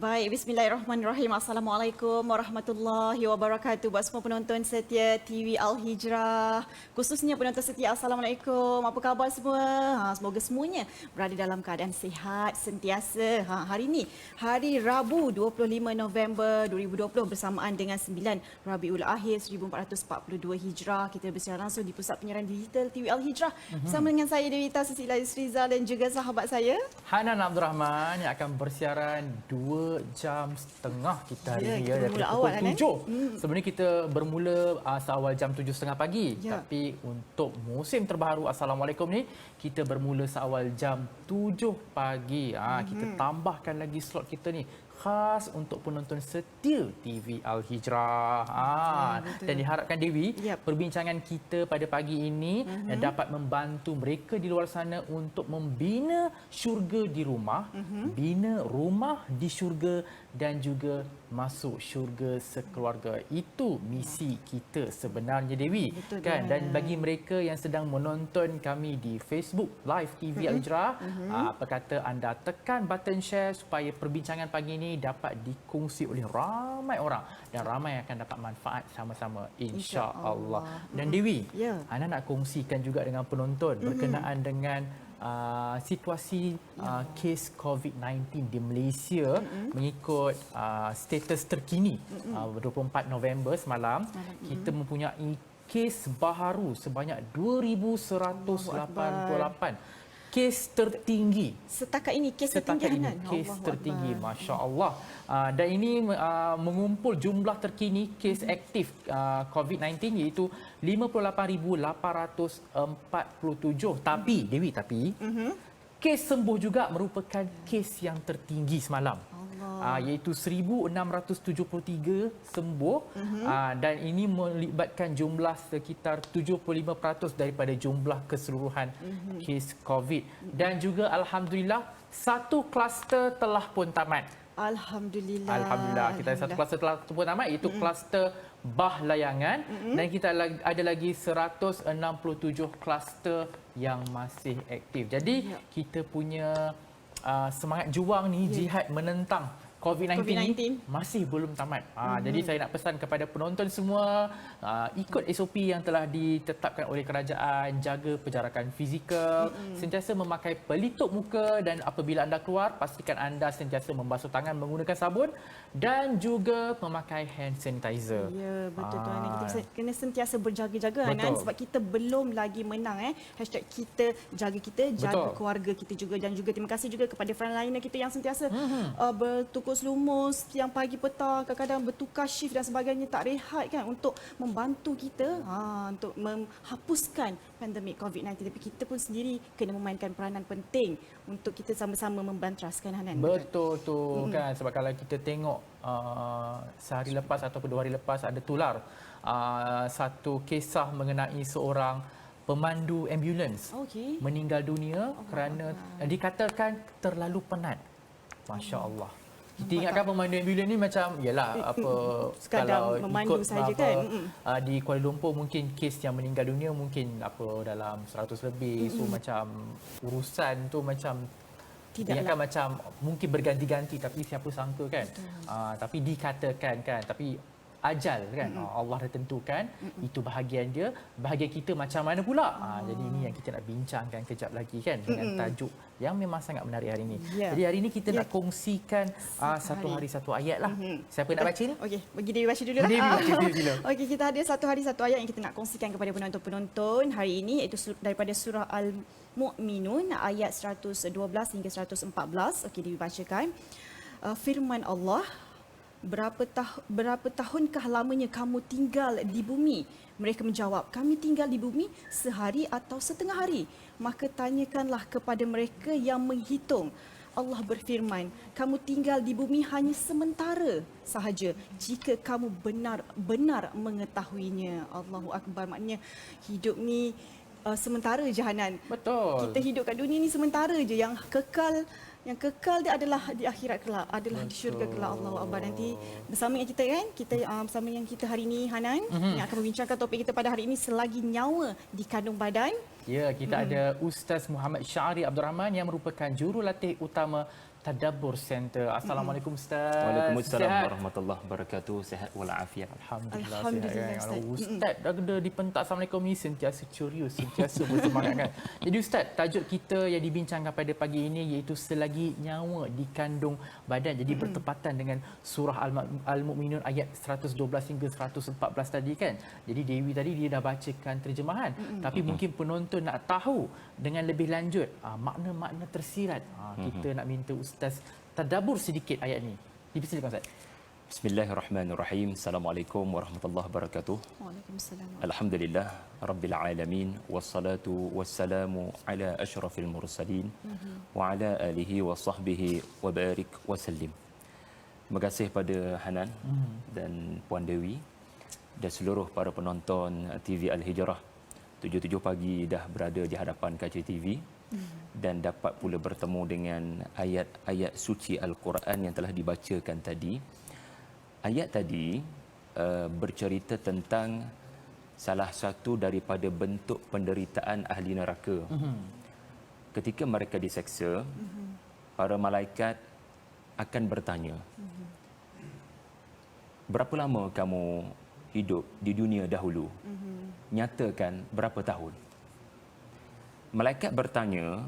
Baik, bismillahirrahmanirrahim. Assalamualaikum warahmatullahi wabarakatuh. Buat semua penonton setia TV Al-Hijrah, khususnya penonton setia, Assalamualaikum. Apa khabar semua? Semoga semuanya berada dalam keadaan sihat sentiasa. Hari ini, hari Rabu 25 November 2020 bersamaan dengan 9 Rabiul Akhir 1442 Hijrah. Kita bersiaran langsung di Pusat Penyiaran Digital TV Al-Hijrah bersama dengan saya Dewita Susila Yusriza dan juga sahabat saya Hanan Abdul Rahman yang akan bersiaran 2 jam setengah kita hari ini kita daripada awal, pukul 7. Sebenarnya kita bermula seawal jam 7.30 pagi. Tapi untuk musim terbaru Assalamualaikum ni kita bermula seawal jam 7 pagi. Kita tambahkan lagi slot kita ni khas untuk penonton setia TV Al-Hijrah. Dan diharapkan Dewi, perbincangan kita pada pagi ini dapat membantu mereka di luar sana untuk membina syurga di rumah, bina rumah di syurga dan juga masuk syurga sekeluarga. Itu misi kita sebenarnya Dewi. Kan? Dan bagi mereka yang sedang menonton kami di Facebook Live TV Al-Hijrah, apa kata anda tekan button share supaya perbincangan pagi ini dapat dikongsi oleh ramai orang dan ramai akan dapat manfaat sama-sama insya-Allah. Dan Dewi, anda nak kongsikan juga dengan penonton berkenaan dengan situasi kes COVID-19 di Malaysia mengikut status terkini 24 November semalam. Kita mempunyai kes baharu sebanyak 2,188. Kes tertinggi. Setakat ini kes tertinggi, Hanan. Kes tertinggi, Masya-Allah. Dan ini mengumpul jumlah terkini kes aktif COVID-19 iaitu 58,847. Tapi, Dewi, kes sembuh juga merupakan kes yang tertinggi semalam. Iaitu 1,673 sembuh dan ini melibatkan jumlah sekitar 75% daripada jumlah keseluruhan kes COVID. Dan juga Alhamdulillah satu kluster telah pun tamat. Alhamdulillah. Kita ada satu kluster telah pun tamat iaitu kluster bah layangan dan kita ada lagi 167 kluster yang masih aktif. Jadi kita punya semangat juang ni, jihad menentang COVID-19 masih belum tamat. Jadi saya nak pesan kepada penonton semua, ikut SOP yang telah ditetapkan oleh kerajaan, jaga penjarakan fizikal, sentiasa memakai pelitup muka dan apabila anda keluar, pastikan anda sentiasa membasuh tangan menggunakan sabun dan juga memakai hand sanitizer. Ya, betul tuan. Kita kena sentiasa berjaga-jaga, Hanan, sebab kita belum lagi menang. #kita jaga jaga keluarga kita juga, dan juga terima kasih juga kepada frontliner kita yang sentiasa bertukus lumus siang pagi petang, kadang-kadang bertukar shift dan sebagainya, tak rehat kan, untuk membantu kita untuk menghapuskan pandemik COVID-19. Tapi kita pun sendiri kena memainkan peranan penting untuk kita sama-sama membantraskan, Hanan. Betul tu kan, sebab kalau kita tengok sehari lepas ataupun 2 hari lepas ada tular satu kisah mengenai seorang pemandu ambulans meninggal dunia kerana dikatakan terlalu penat. Masya-Allah. Kita ingatkan pemandu ambulans ni macam yalah apa sekadar kalau memandu saja kan. Di Kuala Lumpur mungkin kes yang meninggal dunia mungkin apa dalam 100 lebih. So macam urusan tu macam ingatkan macam mungkin berganti-ganti, tapi siapa sangka kan. Tapi dikatakan kan, tapi ajal kan, Allah dah tentukan, itu bahagian dia. Bahagian kita macam mana pula? Jadi ini yang kita nak bincangkan kejap lagi kan, dengan tajuk yang memang sangat menarik hari ini. Jadi hari ini kita nak kongsikan satu hari satu ayat lah. Siapa nak baca ni? Okey, bagi Dewi baca dulu lah. Dewi baca dulu. Okey, kita ada satu hari satu ayat yang kita nak kongsikan kepada penonton-penonton hari ini, iaitu daripada surah Al-Mu'minun ayat 112 hingga 114. Okey, Dewi bacakan. Firman Allah, Berapa tahunkah lamanya kamu tinggal di bumi? Mereka menjawab, kami tinggal di bumi sehari atau setengah hari. Maka tanyakanlah kepada mereka yang menghitung. Allah berfirman, kamu tinggal di bumi hanya sementara sahaja jika kamu benar-benar mengetahuinya. Allahu Akbar. Maknanya hidup ni sementara je, Hanan. Betul. Kita hidup kat dunia ni sementara je. Yang kekal dia adalah di akhirat kelak, adalah di syurga kelak. Allahu Akbar. Nanti bersama dengan kita kan, kita bersama yang kita hari ini, Hanan, yang akan membincangkan topik kita pada hari ini, selagi nyawa di kandung badan. Ya, kita ada Ustaz Muhammad Syahri Abdul Rahman yang merupakan jurulatih utama Tadabbur Center. Assalamualaikum Ustaz. Waalaikumsalam Sihat? warahmatullahi wabarakatuh. Sehat walafiat. Alhamdulillah, Alhamdulillah, sihat, kan? Ustaz. Kalau Ustaz dah di pentak Assalamualaikum ni sentiasa curious, sentiasa bersemangat kan. Jadi Ustaz, tajuk kita yang dibincangkan pada pagi ini iaitu selagi nyawa dikandung badan. Jadi bertepatan dengan surah Al-Mu'minun ayat 112 hingga 114 tadi kan. Jadi Dewi tadi dia dah bacakan terjemahan. Tapi mungkin penonton nak tahu dengan lebih lanjut makna-makna tersirat. Kita nak minta Ustaz tadabbur sedikit ayat ni. Dipersilakan Ustaz. Bismillahirrahmanirrahim. Assalamualaikum warahmatullahi wabarakatuh. Waalaikumsalam. Alhamdulillah rabbil alamin wassalatu wassalamu ala asyrafil mursalin wa ala alihi wa sahbihi wa barik wa sallim. Terima kasih pada Hanan dan Puan Dewi dan seluruh para penonton TV Al-Hijrah. 7 pagi dah berada di hadapan kaca TV dan dapat pula bertemu dengan ayat-ayat suci Al-Quran yang telah dibacakan tadi. Ayat tadi bercerita tentang salah satu daripada bentuk penderitaan ahli neraka. Ketika mereka diseksa, para malaikat akan bertanya, berapa lama kamu hidup di dunia dahulu? Nyatakan berapa tahun? Malaikat bertanya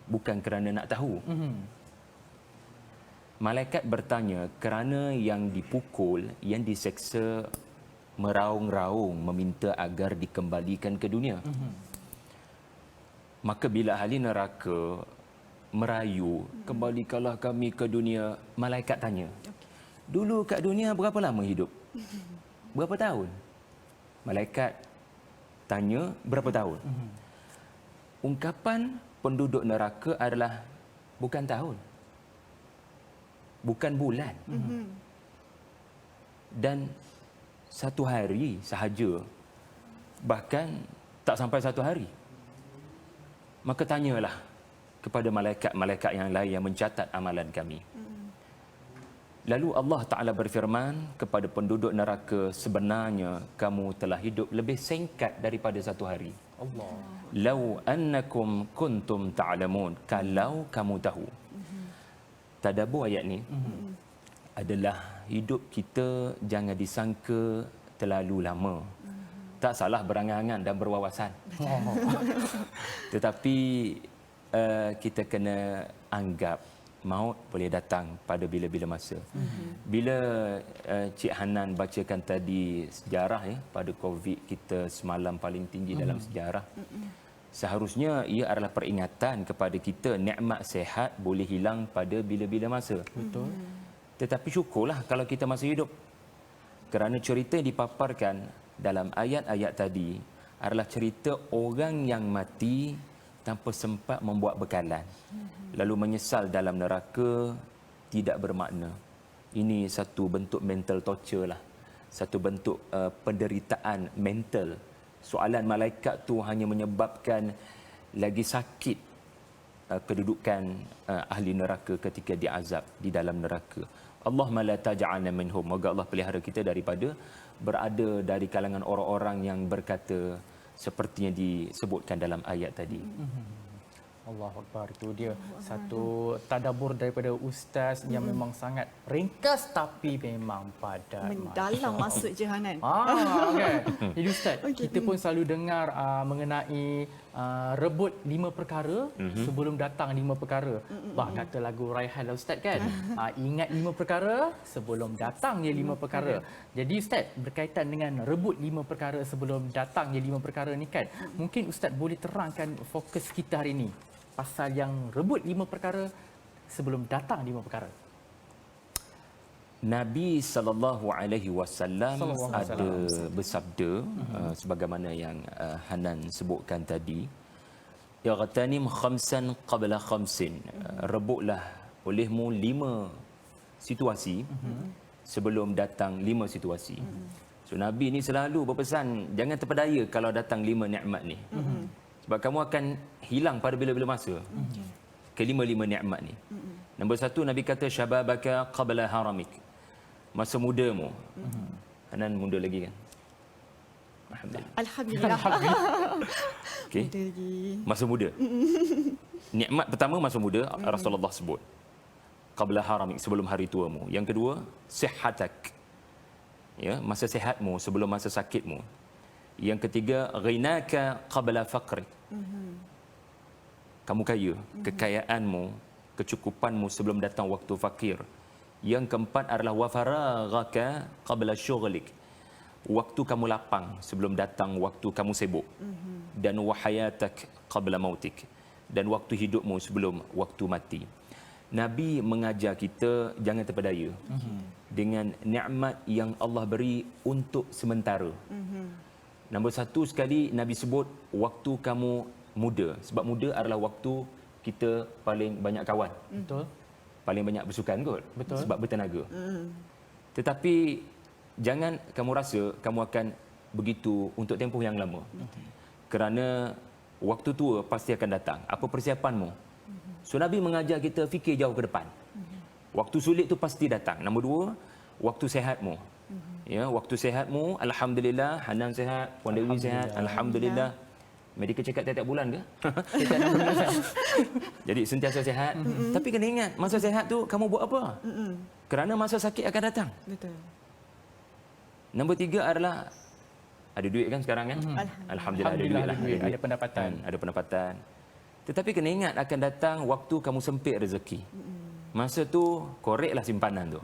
bukan kerana nak tahu. Malaikat bertanya kerana yang dipukul, yang diseksa meraung-raung meminta agar dikembalikan ke dunia. Maka bila ahli neraka merayu, kembalikanlah kami ke dunia, malaikat tanya, dulu kat dunia berapa lama hidup? Berapa tahun? Malaikat tanya berapa tahun? Ungkapan penduduk neraka adalah bukan tahun, bukan bulan, dan satu hari sahaja, bahkan tak sampai satu hari. Maka tanyalah kepada malaikat-malaikat yang lain yang mencatat amalan kami. Lalu Allah Ta'ala berfirman kepada penduduk neraka, sebenarnya kamu telah hidup lebih singkat daripada satu hari. Allah. Lau annakum kuntum ta'lamun, kalau kamu tahu. Tadabbur ayat ni adalah hidup kita jangan disangka terlalu lama. Tak salah berangan-angan dan berwawasan. Tetapi kita kena anggap maut boleh datang pada bila-bila masa. Bila Cik Hanan bacakan tadi sejarah pada COVID kita semalam paling tinggi dalam sejarah. Seharusnya ia adalah peringatan kepada kita nikmat sihat boleh hilang pada bila-bila masa. Betul. Tetapi syukurlah kalau kita masih hidup. Kerana cerita yang dipaparkan dalam ayat-ayat tadi adalah cerita orang yang mati tanpa sempat membuat bekalan. Lalu menyesal dalam neraka tidak bermakna. Ini satu bentuk mental torture lah. Satu bentuk penderitaan mental. Soalan malaikat tu hanya menyebabkan lagi sakit kedudukan ahli neraka ketika diazab di dalam neraka. Allahumma la taj'alna minhum. Moga Allah pelihara kita daripada berada dari kalangan orang-orang yang berkata seperti yang disebutkan dalam ayat tadi. Allahu Akbar, itu dia satu tadabbur daripada Ustaz yang memang sangat ringkas tapi memang padat. Mendalam maksud je Hanan. Kan? Jadi Ustaz, kita pun selalu dengar mengenai rebut 5 perkara sebelum datang 5 perkara. Bah, kata lagu Raihan lah Ustaz kan. Ingat 5 perkara sebelum datangnya 5 perkara. Jadi Ustaz, berkaitan dengan rebut 5 perkara sebelum datangnya 5 perkara ni kan. Mungkin Ustaz boleh terangkan fokus kita hari ini pasal yang rebut 5 perkara sebelum datang 5 perkara. Nabi sallallahu alaihi wasallam ada bersabda sebagaimana yang Hanan sebutkan tadi, "Yaghtanim khamsan qabla khamsin." Rebutlah olehmu 5 situasi sebelum datang 5 situasi. So Nabi ni selalu berpesan jangan terpedaya kalau datang 5 nikmat ni. Sebab kamu akan hilang pada bila-bila masa. Kelima-lima nikmat ni. Nombor 1 Nabi kata syababaka qabla haramik. Masa mudamu. Hanan muda lagi kan? Alhamdulillah. Okey. Muda lagi. Masa muda. Nikmat pertama masa muda Rasulullah sebut. qabla haramik, sebelum hari tuamu. Yang kedua, sihhatak. Ya, masa sihatmu sebelum masa sakitmu. Yang ketiga, ghinaka qabla faqrik. Kamu kaya, kekayaanmu, kecukupanmu sebelum datang waktu fakir. Yang keempat adalah wa faraghaka qabla syughlik. Waktu kamu lapang sebelum datang waktu kamu sibuk. Dan wa hayatak qabla mautik. Dan waktu hidupmu sebelum waktu mati. Nabi mengajar kita jangan terpedaya dengan nikmat yang Allah beri untuk sementara. Nombor satu sekali Nabi sebut waktu kamu muda. Sebab muda adalah waktu kita paling banyak kawan. Betul. Paling banyak bersukan kot. Betul. Sebab bertenaga. Tetapi jangan kamu rasa kamu akan begitu untuk tempoh yang lama. Kerana waktu tua pasti akan datang. Apa persiapanmu? So Nabi mengajar kita fikir jauh ke depan. Waktu sulit tu pasti datang. Nombor dua, waktu sehatmu. Ya, waktu sehatmu, alhamdulillah, Hanan sehat, Puan Dewi sehat, alhamdulillah. Medikal check up tiap-tiap bulan ke? Tiap-tiap 6 bulan. Jadi sentiasa sehat. Tapi kena ingat, masa sehat tu kamu buat apa? Kerana masa sakit akan datang. Betul. Nombor tiga adalah ada duit kan sekarang kan? Alhamdulillah ada duit lah. Ada pendapatan. Ada pendapatan. Tetapi kena ingat akan datang waktu kamu sempit rezeki. Masa tu koreklah simpanan tu.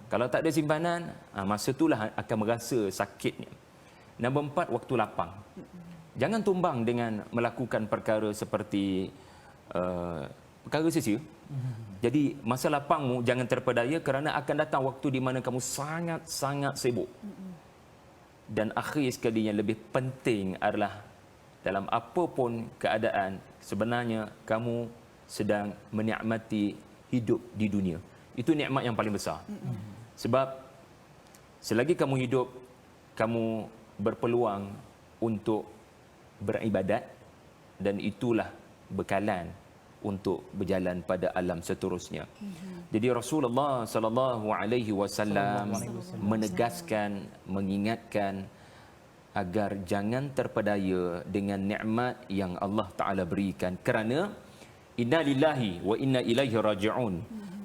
Kalau tak ada simpanan, masa itulah akan merasa sakitnya. Nombor empat, waktu lapang. Jangan tumbang dengan melakukan perkara seperti perkara sia-sia. Jadi masa lapangmu jangan terpedaya kerana akan datang waktu di mana kamu sangat-sangat sibuk. Dan akhir sekali yang lebih penting adalah dalam apa pun keadaan sebenarnya kamu sedang menikmati hidup di dunia. Itu nikmat yang paling besar. Sebab selagi kamu hidup, kamu berpeluang untuk beribadat dan itulah bekalan untuk berjalan pada alam seterusnya. Jadi Rasulullah sallallahu alaihi wasallam menegaskan, mengingatkan agar jangan terpedaya dengan nikmat yang Allah Taala berikan kerana inna lillahi wa inna ilaihi raji'un.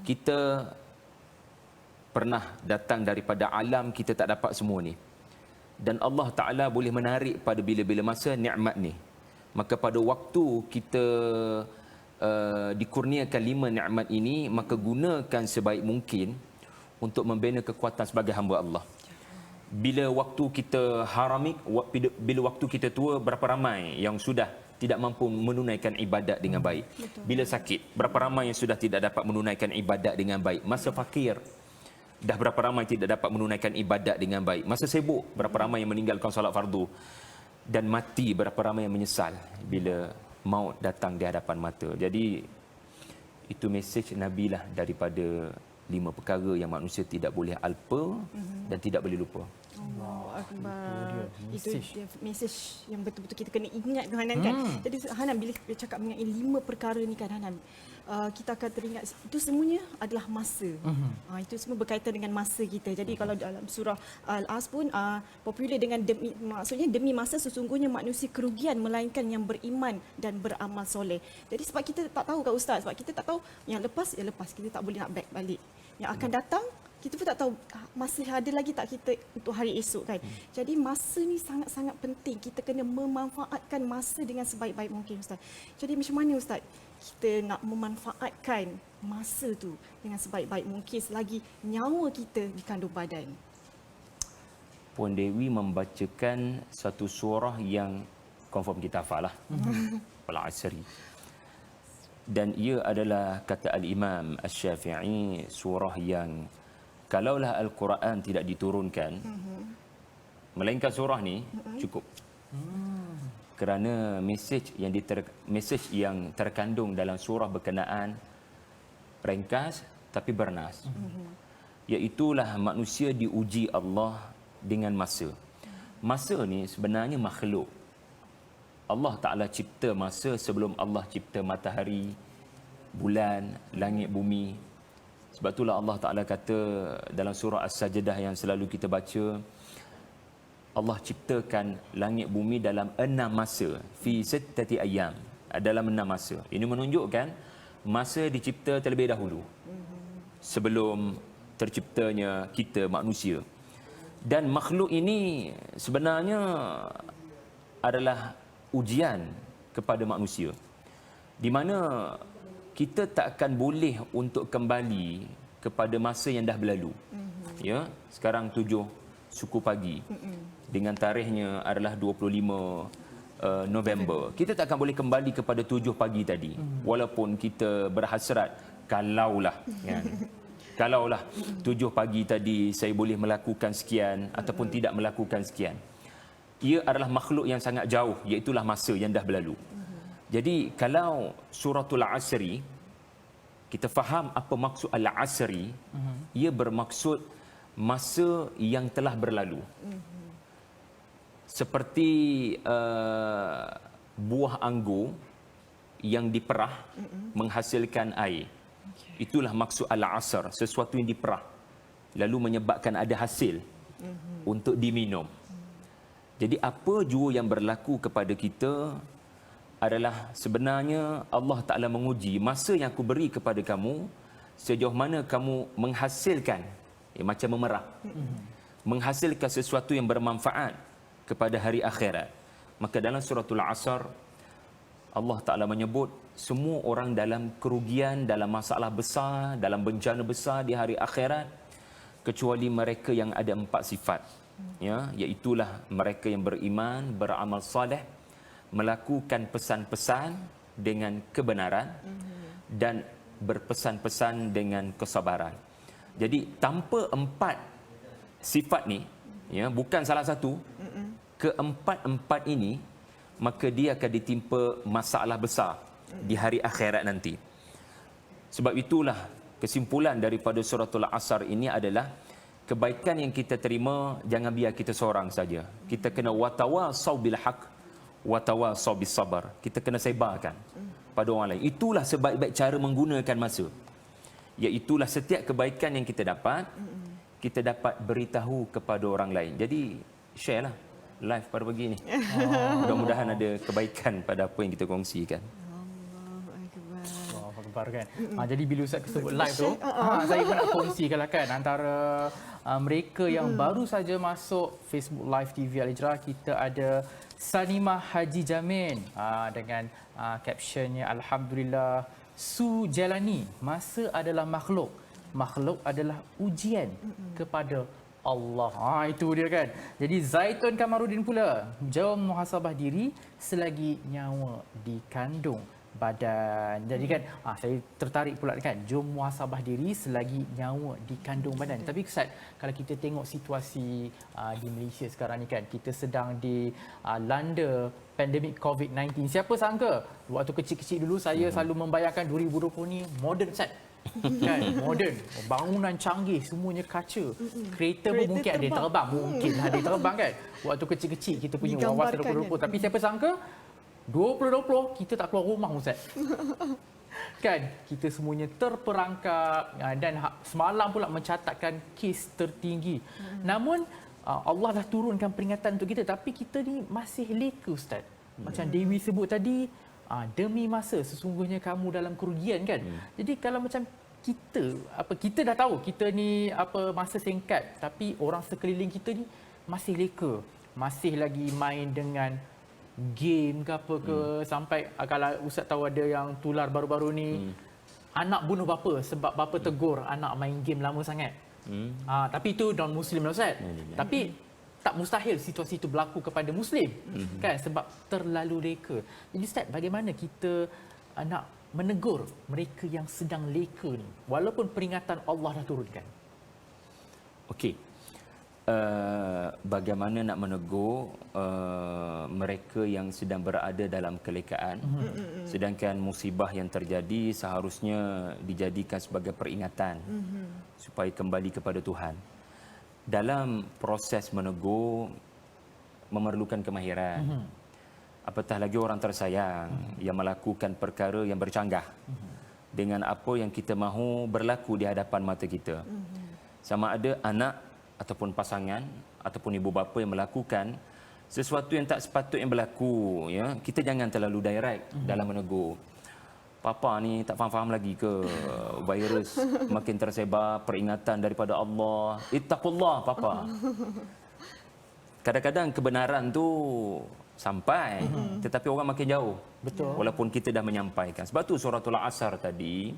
Kita pernah datang daripada alam, kita tak dapat semua ni. Dan Allah Taala boleh menarik pada bila-bila masa nikmat ni. Maka pada waktu kita dikurniakan 5 nikmat ini, maka gunakan sebaik mungkin untuk membina kekuatan sebagai hamba Allah. Bila waktu kita haramik, bila waktu kita tua, berapa ramai yang sudah tidak mampu menunaikan ibadat dengan baik. Bila sakit, berapa ramai yang sudah tidak dapat menunaikan ibadat dengan baik. Masa fakir, dah berapa ramai tidak dapat menunaikan ibadat dengan baik. Masa sibuk, berapa ramai yang meninggalkan solat fardu. Dan mati, berapa ramai yang menyesal bila maut datang di hadapan mata. Jadi itu mesej Nabi lah daripada 5 perkara yang manusia tidak boleh alpa dan tidak boleh lupa. Allahu Akbar. Itu dia mesej yang betul-betul kita kena ingat kan Hanan kan. Jadi Hanan bila cakap mengenai 5 perkara ni kan Hanan, kita akan teringat itu semuanya adalah masa. Itu semua berkaitan dengan masa kita. Jadi kalau dalam surah Al-As pun popular dengan maksudnya demi masa sesungguhnya manusia kerugian melainkan yang beriman dan beramal soleh. Jadi sebab kita tak tahu kan Ustaz, sebab kita tak tahu yang lepas kita tak boleh nak back balik. Yang akan datang kita pun tak tahu masih ada lagi tak kita untuk hari esok kan. Jadi masa ni sangat-sangat penting. Kita kena memanfaatkan masa dengan sebaik-baik mungkin Ustaz. Jadi macam mana Ustaz kita nak memanfaatkan masa tu dengan sebaik-baik mungkin selagi nyawa kita di kandung badan? Puan Dewi membacakan satu surah yang confirm kita hafal lah. Al-Asri. Dan ia adalah kata Al-Imam Asy-Syafi'i surah yang kalaulah Al-Quran tidak diturunkan, melainkan surah ni cukup. Kerana mesej yang terkandung dalam surah berkenaan ringkas tapi bernas. Iaitulah manusia diuji Allah dengan masa. Masa ni sebenarnya makhluk. Allah Ta'ala cipta masa sebelum Allah cipta matahari, bulan, langit, bumi. Sebab itulah Allah Ta'ala kata dalam surah As-Sajdah yang selalu kita baca, Allah ciptakan langit bumi dalam 6 masa. Fi sittati ayyam. Dalam 6 masa. Ini menunjukkan masa dicipta terlebih dahulu. sebelum terciptanya kita manusia. Dan makhluk ini sebenarnya adalah ujian kepada manusia, di mana kita tak akan boleh untuk kembali kepada masa yang dah berlalu. Ya, sekarang 7 suku pagi dengan tarikhnya adalah 25 November. Kita tak akan boleh kembali kepada 7 pagi tadi, walaupun kita berhasrat kalaulah kan, kalaulah 7 pagi tadi saya boleh melakukan sekian ataupun tidak melakukan sekian. Ia adalah makhluk yang sangat jauh, iaitulah masa yang dah berlalu. Jadi kalau suratul Asri, kita faham apa maksud al-Asri, ia bermaksud masa yang telah berlalu. Seperti buah anggur yang diperah menghasilkan air. Itulah maksud al-Asr, sesuatu yang diperah lalu menyebabkan ada hasil untuk diminum. Jadi apa jua yang berlaku kepada kita adalah sebenarnya Allah Ta'ala menguji masa yang aku beri kepada kamu, sejauh mana kamu menghasilkan, macam memerah, menghasilkan sesuatu yang bermanfaat kepada hari akhirat. Maka dalam suratul Asr, Allah Ta'ala menyebut semua orang dalam kerugian, dalam masalah besar, dalam bencana besar di hari akhirat, kecuali mereka yang ada 4 sifat. Ya, iaitulah mereka yang beriman, beramal soleh, melakukan pesan-pesan dengan kebenaran dan berpesan-pesan dengan kesabaran. Jadi tanpa 4 sifat ni, ya, bukan salah satu, keempat-empat ini, maka dia akan ditimpa masalah besar di hari akhirat nanti. Sebab itulah kesimpulan daripada suratul Asr ini adalah kebaikan yang kita terima jangan biar kita seorang saja. Kita kena watawasau bil haq, watawasau bis sabar. Kita kena sebarkan pada orang lain. Itulah sebaik-baik cara menggunakan masa. Iaitulah setiap kebaikan yang kita dapat, kita dapat beritahu kepada orang lain. Jadi share lah live pada pagi ni. Mudah-mudahan ada kebaikan pada apa yang kita kongsikan. Kan? Jadi bila Ustaz sebut live tu, saya pun nak kongsikan kan antara mereka yang baru saja masuk Facebook Live TV Al-Hijrah. Kita ada Sanimah Haji Jamin dengan captionnya Alhamdulillah Su Jalani, masa adalah makhluk, makhluk adalah ujian kepada Allah. Itu dia kan. Jadi Zaitun Kamarudin pula, jom muhasabah diri selagi nyawa dikandung badan. Jadi kan saya tertarik pula kan, jom muhasabah diri selagi nyawa di kandung badan. Tapi Ustaz, kalau kita tengok situasi di Malaysia sekarang ni kan, kita sedang dilanda pandemik COVID-19. Siapa sangka waktu kecil-kecil dulu saya selalu membayangkan 2020 ni moden Ustaz. Kan, moden, bangunan canggih, semuanya kaca. Kereta pun mungkin ada yang terbang, mungkin ada yang terbang kan. Waktu kecil-kecil kita punya wawasan 2020, tapi siapa sangka 2020 kita tak keluar rumah Ustaz. Kan, kita semuanya terperangkap dan semalam pula mencatatkan kes tertinggi. Namun Allah dah turunkan peringatan untuk kita, tapi kita ni masih leka Ustaz. Macam Dewi sebut tadi, demi masa sesungguhnya kamu dalam kerugian kan. Jadi kalau macam kita dah tahu kita ni masa singkat, tapi orang sekeliling kita ni masih leka, masih lagi main dengan game ke apa ke, sampai kalau Ustaz tahu ada yang tular baru-baru ni, anak bunuh bapa sebab bapa tegur anak main game lama sangat. Tapi itu non muslim lah Ustaz. Tapi tak mustahil situasi itu berlaku kepada muslim kan, sebab terlalu leka. Jadi Ustaz, bagaimana kita nak menegur mereka yang sedang leka ni walaupun peringatan Allah dah turunkan? Okey. Bagaimana nak menegur mereka yang sedang berada dalam kelekaan, sedangkan musibah yang terjadi seharusnya dijadikan sebagai peringatan supaya kembali kepada Tuhan. Dalam proses menegur memerlukan kemahiran. Apatah lagi orang tersayang yang melakukan perkara yang bercanggah dengan apa yang kita mahu berlaku di hadapan mata kita. Sama ada anak ataupun pasangan ataupun ibu bapa yang melakukan sesuatu yang tak sepatutnya berlaku, ya, kita jangan terlalu direct dalam menegur. Papa ni tak faham-faham lagi ke virus makin tersebar, peringatan daripada Allah. Ittaqullah Papa. Kadang-kadang kebenaran tu sampai tetapi orang makin jauh. Betul. Walaupun kita dah menyampaikan. Sebab tu suratul Asar tadi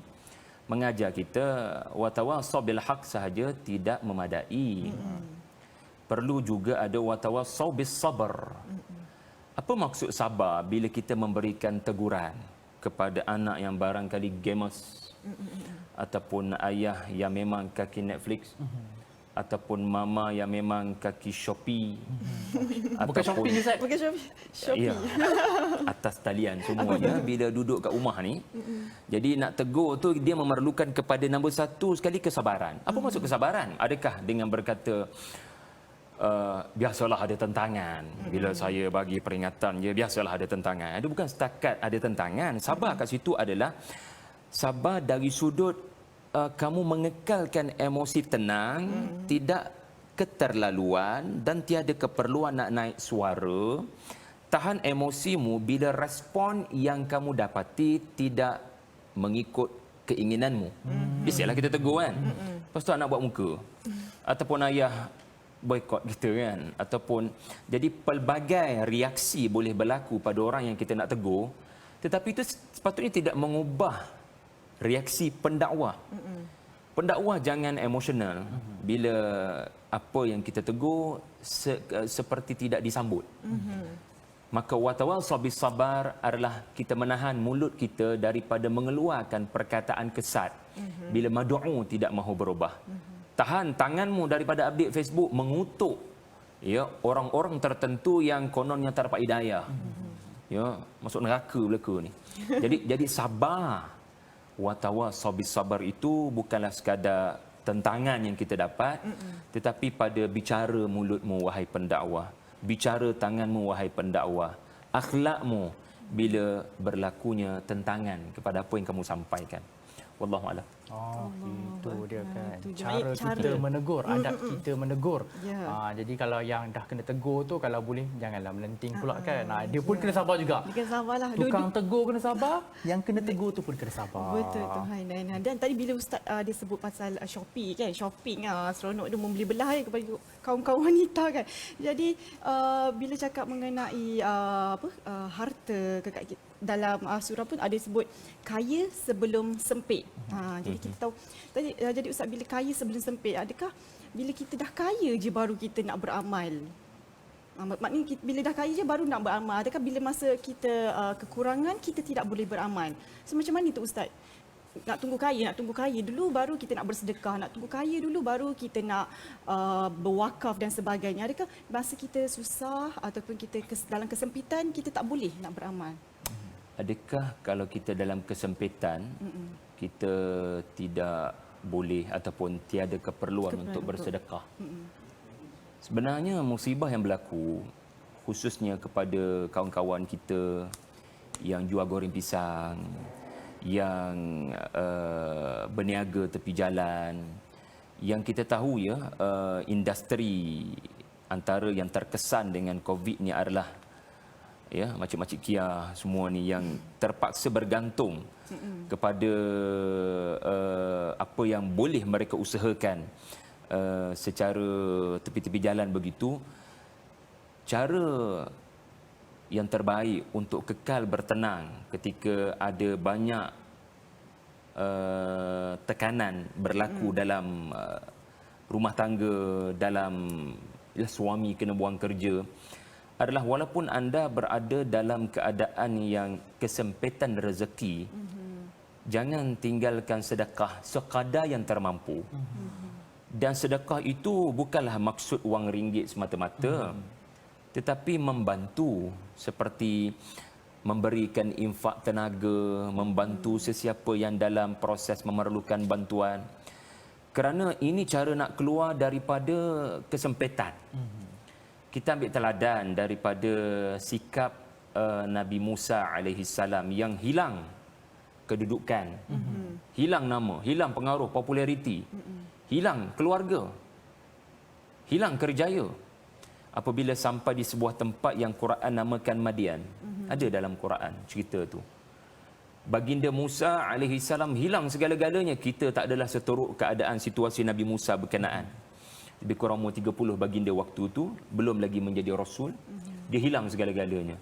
mengajar kita watawasaw bil haq sahaja tidak memadai. Perlu juga ada watawasaw bis sabr. Apa maksud sabar bila kita memberikan teguran kepada anak yang barangkali gamers ataupun ayah yang memang kaki Netflix ataupun mama yang memang kaki Shopee Bukan Shopee Ustaz. Bukan Shopee. ya, atas talian semuanya bila duduk kat rumah ni. Jadi nak tegur tu dia memerlukan kepada nombor satu sekali kesabaran. Apa maksud kesabaran? Adakah dengan berkata biasalah ada tentangan. Bila saya bagi peringatan, ya biasalah ada tentangan. Itu bukan setakat ada tentangan. Sabar kat situ adalah sabar dari sudut kamu mengekalkan emosi tenang, tidak keterlaluan dan tiada keperluan nak naik suara. Tahan emosimu bila respon yang kamu dapati tidak mengikut keinginanmu. Biasalah kita tegur kan. Lepas tu anak buat muka. Ataupun ayah boikot kita kan, ataupun jadi pelbagai reaksi boleh berlaku pada orang yang kita nak tegur, tetapi itu sepatutnya tidak mengubah reaksi pendakwa. Pendakwa jangan emosional bila apa yang kita tegur seperti tidak disambut. Maka watawasaw bis sabar adalah kita menahan mulut kita daripada mengeluarkan perkataan kesat bila mad'u tidak mahu berubah. Tahan tanganmu daripada update Facebook mengutuk ya orang-orang tertentu yang kononnya tak dapat hidayah. Ya, masuk neraka belaka ni. Jadi sabar. Watawasaw bis sabar itu bukanlah sekadar tentangan yang kita dapat, tetapi pada bicara mulutmu wahai pendakwa, bicara tanganmu wahai pendakwa, akhlakmu bila berlakunya tentangan kepada apa yang kamu sampaikan. Wallahu a'lam. Oh, itu dia kan. Tu je. Cara kita menegur, adab kita menegur. Ya. Jadi kalau yang dah kena tegur tu kalau boleh janganlah melenting pula kan. Dia pun kena sabar juga. Dia kena sabarlah. Tukang tegur kena sabar, yang kena tegur tu pun kena sabar. Betul Tuhan. Dan tadi bila Ustaz dia sebut pasal Shopee kan, shopping seronok dia membeli belah kepada kaum-kaum wanita kan. Jadi bila cakap mengenai harta dalam surah pun ada sebut kaya sebelum sempit. Jadi kita tahu tadi jadi Ustaz bila kaya sebelum sempit, adakah bila kita dah kaya je baru kita nak beramal? Maknanya bila dah kaya je baru nak beramal. Adakah bila masa kita kekurangan kita tidak boleh beramal? So macam mana tu Ustaz? Nak tunggu kaya dulu baru kita nak bersedekah, nak tunggu kaya dulu baru kita nak berwakaf dan sebagainya. Adakah masa kita susah ataupun kita dalam kesempitan kita tak boleh nak beramal? Adakah kalau kita dalam kesempitan kita tidak boleh ataupun tiada keperluan untuk bersedekah? Sebenarnya musibah yang berlaku khususnya kepada kawan-kawan kita yang jual goreng pisang, yang berniaga tepi jalan, yang kita tahu ya industri antara yang terkesan dengan COVID ni adalah ya makcik-makcik Kia semua ni yang terpaksa bergantung kepada apa yang boleh mereka usahakan secara tepi-tepi jalan begitu. Cara yang terbaik untuk kekal bertenang ketika ada banyak tekanan berlaku dalam rumah tangga, dalam suami kena buang kerja, adalah walaupun anda berada dalam keadaan yang kesempitan rezeki, jangan tinggalkan sedekah sekadar yang termampu. Dan sedekah itu bukanlah maksud wang ringgit semata-mata, tetapi membantu seperti memberikan infak tenaga, membantu sesiapa yang dalam proses memerlukan bantuan. Kerana ini cara nak keluar daripada kesempitan. Kita ambil teladan daripada sikap Nabi Musa alaihissalam yang hilang kedudukan, hilang nama, hilang pengaruh, populariti, hilang keluarga, hilang kerjaya. Apabila sampai di sebuah tempat yang Quran namakan Madian. Ada dalam Quran cerita tu. baginda Musa alaihi salam hilang segala-galanya, kita tak adalah seteruk keadaan situasi Nabi Musa berkenaan. Lebih kurang umur 30 baginda waktu itu, belum lagi menjadi rasul. Dia hilang segala-galanya.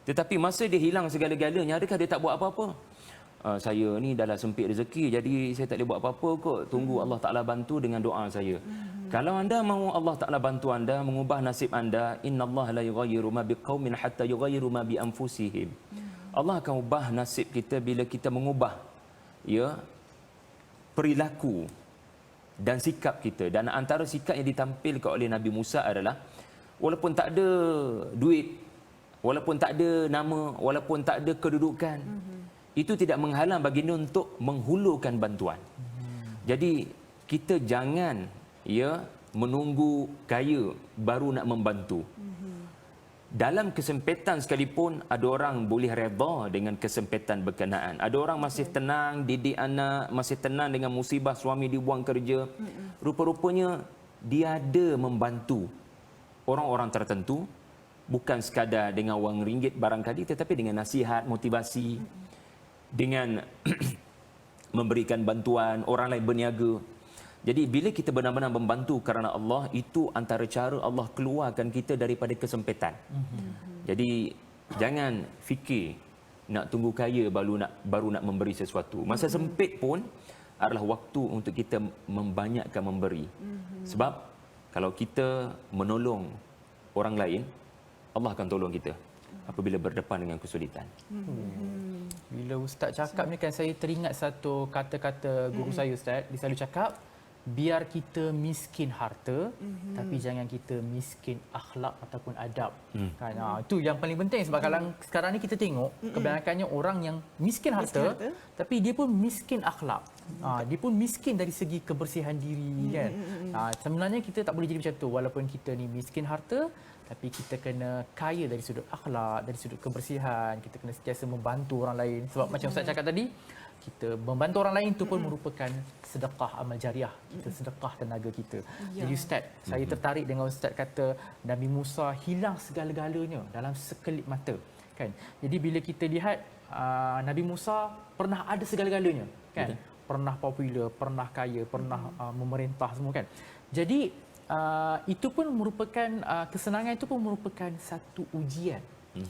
Tetapi masa dia hilang segala-galanya, adakah dia tak buat apa-apa? Saya ni dah lah sempit rezeki, jadi saya tak boleh buat apa-apa kot. Tunggu Allah Ta'ala bantu dengan doa saya. Kalau anda mahu Allah Ta'ala bantu anda, mengubah nasib anda, innallaha la yughayyiru ma biqaumin hatta yughayyiru ma bi anfusihim. Allah akan ubah nasib kita bila kita mengubah perilaku dan sikap kita. Dan antara sikap yang ditampilkan oleh Nabi Musa adalah walaupun tak ada duit, walaupun tak ada nama, walaupun tak ada kedudukan, itu tidak menghalang baginda untuk menghulurkan bantuan. Jadi kita jangan menunggu kaya baru nak membantu. Dalam kesempitan sekalipun, ada orang boleh redha dengan kesempitan berkenaan. Ada orang masih tenang didik anak, masih tenang dengan musibah suami dibuang kerja. Rupa-rupanya dia ada membantu orang-orang tertentu, bukan sekadar dengan wang ringgit barangkali, tetapi dengan nasihat, motivasi, dengan memberikan bantuan, orang lain berniaga. Jadi bila kita benar-benar membantu kerana Allah, itu antara cara Allah keluarkan kita daripada kesempitan. Jadi jangan fikir nak tunggu kaya baru nak memberi sesuatu. Masa sempit pun adalah waktu untuk kita membanyakkan memberi. Sebab kalau kita menolong orang lain, Allah akan tolong kita apabila berdepan dengan kesulitan. Bila Ustaz cakap ni kan, saya teringat satu kata-kata guru saya, Ustaz. Dia selalu cakap, biar kita miskin harta, tapi jangan kita miskin akhlak ataupun adab. Kan? Itu yang paling penting. Sebab kalau sekarang ni kita tengok, kebanyakannya orang yang miskin harta, tapi dia pun miskin akhlak. Dia pun miskin dari segi kebersihan diri. Kan? Sebenarnya kita tak boleh jadi macam tu. Walaupun kita ni miskin harta, tapi kita kena kaya dari sudut akhlak, dari sudut kebersihan. Kita kena sentiasa membantu orang lain. Sebab macam Ustaz cakap tadi, kita membantu orang lain itu pun merupakan sedekah amal jariah. Kita sedekah tenaga kita. Jadi Ustaz, saya tertarik dengan Ustaz kata Nabi Musa hilang segala-galanya dalam sekelip mata. Kan? Jadi bila kita lihat Nabi Musa pernah ada segala-galanya. Kan? Pernah popular, pernah kaya, pernah memerintah semua. Kan? Jadi itu pun merupakan kesenangan itu pun merupakan satu ujian.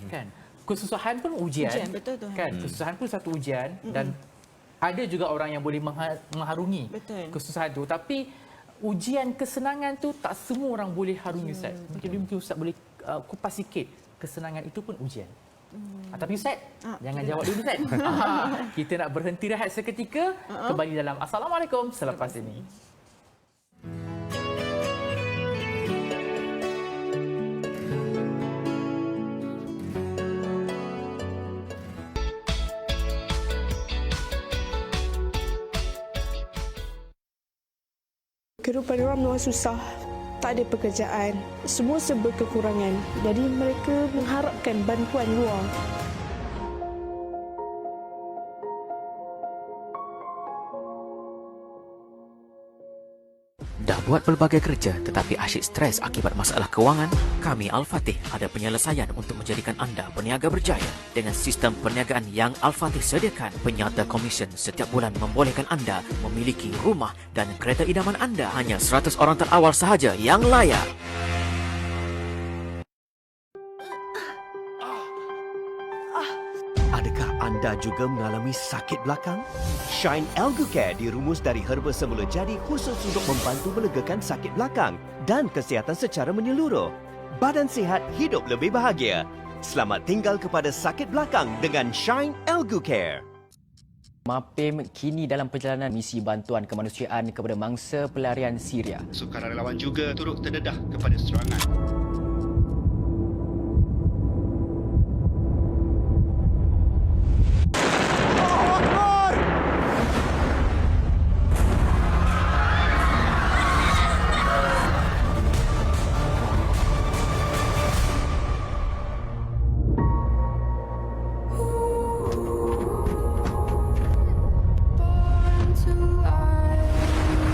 Kan? Kesusahan pun ujian. Betul tu. Kan? Kesusahan pun satu ujian dan ada juga orang yang boleh mengharungi kesusahan itu. Tapi ujian kesenangan tu tak semua orang boleh harungi, Ustaz. Mungkin Ustaz boleh kupas sikit. Kesenangan itu pun ujian. Tapi Ustaz, jangan jawab dulu, Ustaz. Kita nak berhenti rehat seketika. Kembali dalam Assalamualaikum selepas ini. Kehidupan orang memang susah, tak ada pekerjaan, semua serba kekurangan. Jadi mereka mengharapkan bantuan luar. Dah buat pelbagai kerja tetapi asyik stres akibat masalah kewangan? Kami Al-Fatih ada penyelesaian untuk menjadikan anda berniaga berjaya. Dengan sistem perniagaan yang Al-Fatih sediakan, penyata komisen setiap bulan membolehkan anda memiliki rumah dan kereta idaman anda. Hanya 100 orang terawal sahaja yang layak. Adakah anda juga mengalami sakit belakang? Shine Elgucare dirumus dari herba semula jadi khusus untuk membantu melegakan sakit belakang dan kesihatan secara menyeluruh. Badan sihat, hidup lebih bahagia. Selamat tinggal kepada sakit belakang dengan Shine Elgucare. MAPIM kini dalam perjalanan misi bantuan kemanusiaan kepada mangsa pelarian Syria. Sukarelawan juga turut terdedah kepada serangan.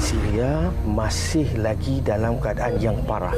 Syria masih lagi dalam keadaan yang parah.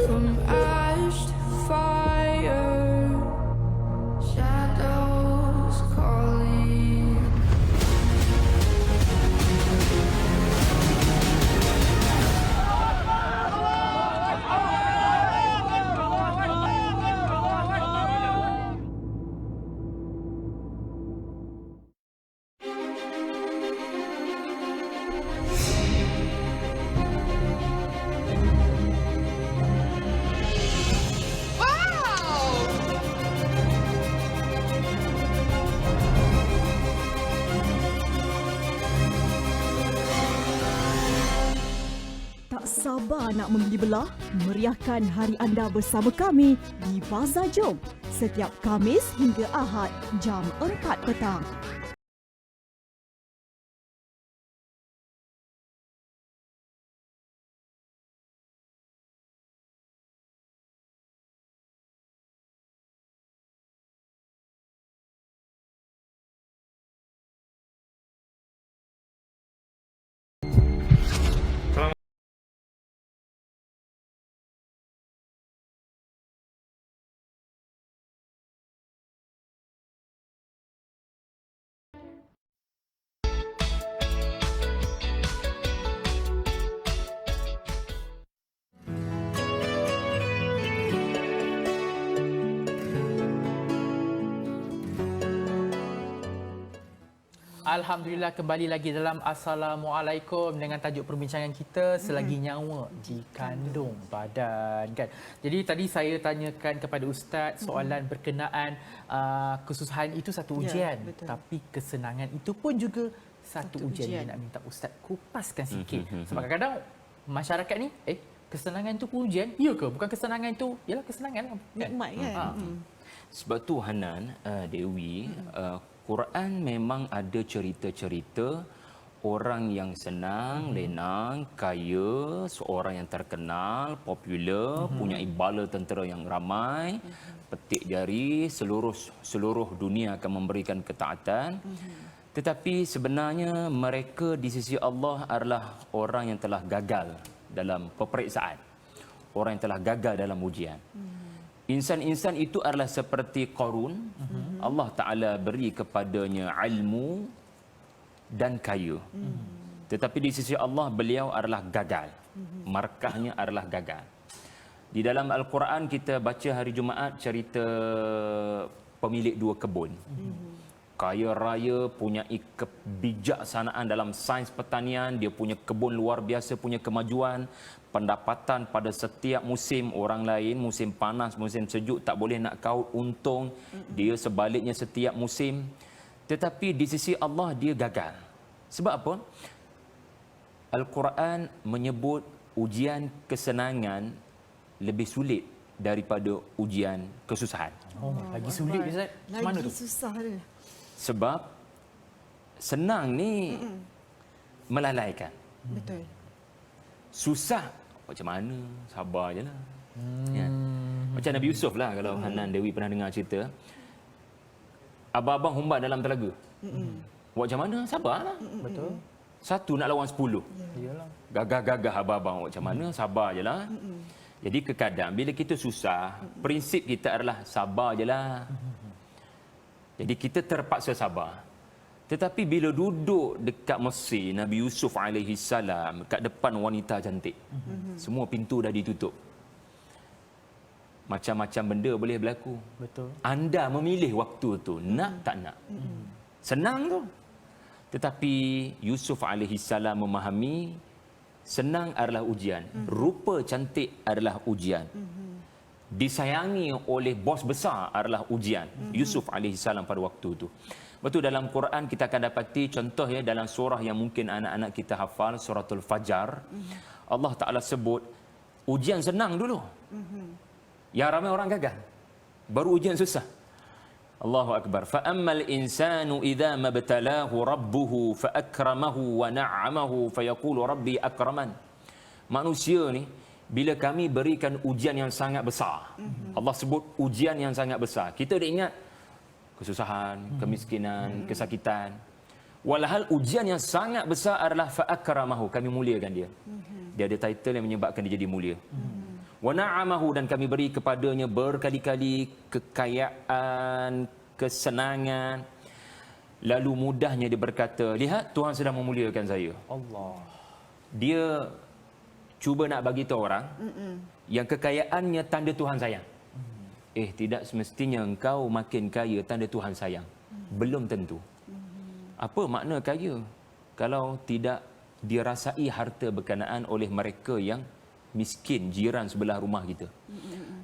sabar nak membeli belah? Meriahkan hari anda bersama kami di Bazar Jom. Setiap Khamis hingga Ahad, jam 4 petang. Alhamdulillah, kembali lagi dalam Assalamualaikum dengan tajuk perbincangan kita selagi nyawa dikandung badan, kan. Jadi tadi saya tanyakan kepada ustaz soalan berkenaan kesusahan itu satu ujian, tapi kesenangan itu pun juga satu ujian. Dia nak minta ustaz kupaskan sikit. Sebab kadang-kadang masyarakat ni kesenangan itu pun ujian, ya ke? Bukan kesenangan itu, ialah kesenangan, kan? Nikmat, kan? Sebab tu Hanan, Dewi, Quran memang ada cerita-cerita orang yang senang, lenang, kaya, seorang yang terkenal, popular, punya bala tentera yang ramai, petik jari, seluruh dunia akan memberikan ketaatan. Tetapi sebenarnya mereka di sisi Allah adalah orang yang telah gagal dalam peperiksaan, orang yang telah gagal dalam ujian. Insan-insan itu adalah seperti Qarun. Allah Ta'ala beri kepadanya ilmu dan kaya. Tetapi di sisi Allah beliau adalah gagal. Markahnya adalah gagal. Di dalam Al-Quran kita baca hari Jumaat cerita pemilik dua kebun. Kaya raya, punya kebijaksanaan dalam sains pertanian, dia punya kebun luar biasa, punya kemajuan, pendapatan pada setiap musim. Orang lain musim panas, musim sejuk tak boleh nak kaut untung, dia sebaliknya setiap musim. Tetapi di sisi Allah dia gagal. Sebab apa? Al-Quran menyebut ujian kesenangan lebih sulit daripada ujian kesusahan. Lagi sulit, Ustaz. Macam mana tu? Lagi susah dia. Sebab senang ni melalaikan. Betul. Susah macam mana? Sabar je lah. Ya. Macam Nabi Yusuf lah, kalau Hanan Dewi pernah dengar cerita. Abang-abang humbat dalam telaga. Buat macam mana? Sabarlah. Betul. Satu nak lawan 10. Iyalah. Gagah-gagah abang-abang. Buat macam mana? Sabar je lah. Jadi kekadang bila kita susah, prinsip kita adalah sabar je lah. Jadi kita terpaksa sabar. Tetapi bila duduk dekat Mesir, Nabi Yusuf alaihi salam kat depan wanita cantik. Semua pintu dah ditutup. Macam-macam benda boleh berlaku. Betul. Anda memilih waktu tu, nak tak nak. Senang tu. Tetapi Yusuf alaihi salam memahami senang adalah ujian. Rupa cantik adalah ujian. Disayangi oleh bos besar adalah ujian. Yusuf alaihi salam pada waktu itu. Betul, dalam Quran kita akan dapati contoh ya, dalam surah yang mungkin anak-anak kita hafal, suratul Fajar. Allah Ta'ala sebut ujian senang dulu. Yang ramai orang gagal. Baru ujian susah. Allahu Akbar. Fa ammal insanu idza mabtalahu rabbuhu fa akramahu wa na'amahu fa yaqulu rabbi akraman. Manusia ni bila kami berikan ujian yang sangat besar. Allah sebut ujian yang sangat besar. Kita dah ingat kesusahan, kemiskinan, kesakitan. Walhal ujian yang sangat besar adalah fa akramahu, kami muliakan dia. Dia ada title yang menyebabkan dia jadi mulia. Wa na'amahu, dan kami beri kepadanya berkali-kali kekayaan, kesenangan. Lalu mudahnya dia berkata, lihat Tuhan sedang memuliakan saya. Allah. Dia cuba nak bagi tahu orang yang kekayaannya tanda Tuhan sayang. Tidak semestinya engkau makin kaya tanda Tuhan sayang. Belum tentu. Apa makna kaya kalau tidak dirasai harta berkenaan oleh mereka yang miskin, jiran sebelah rumah kita.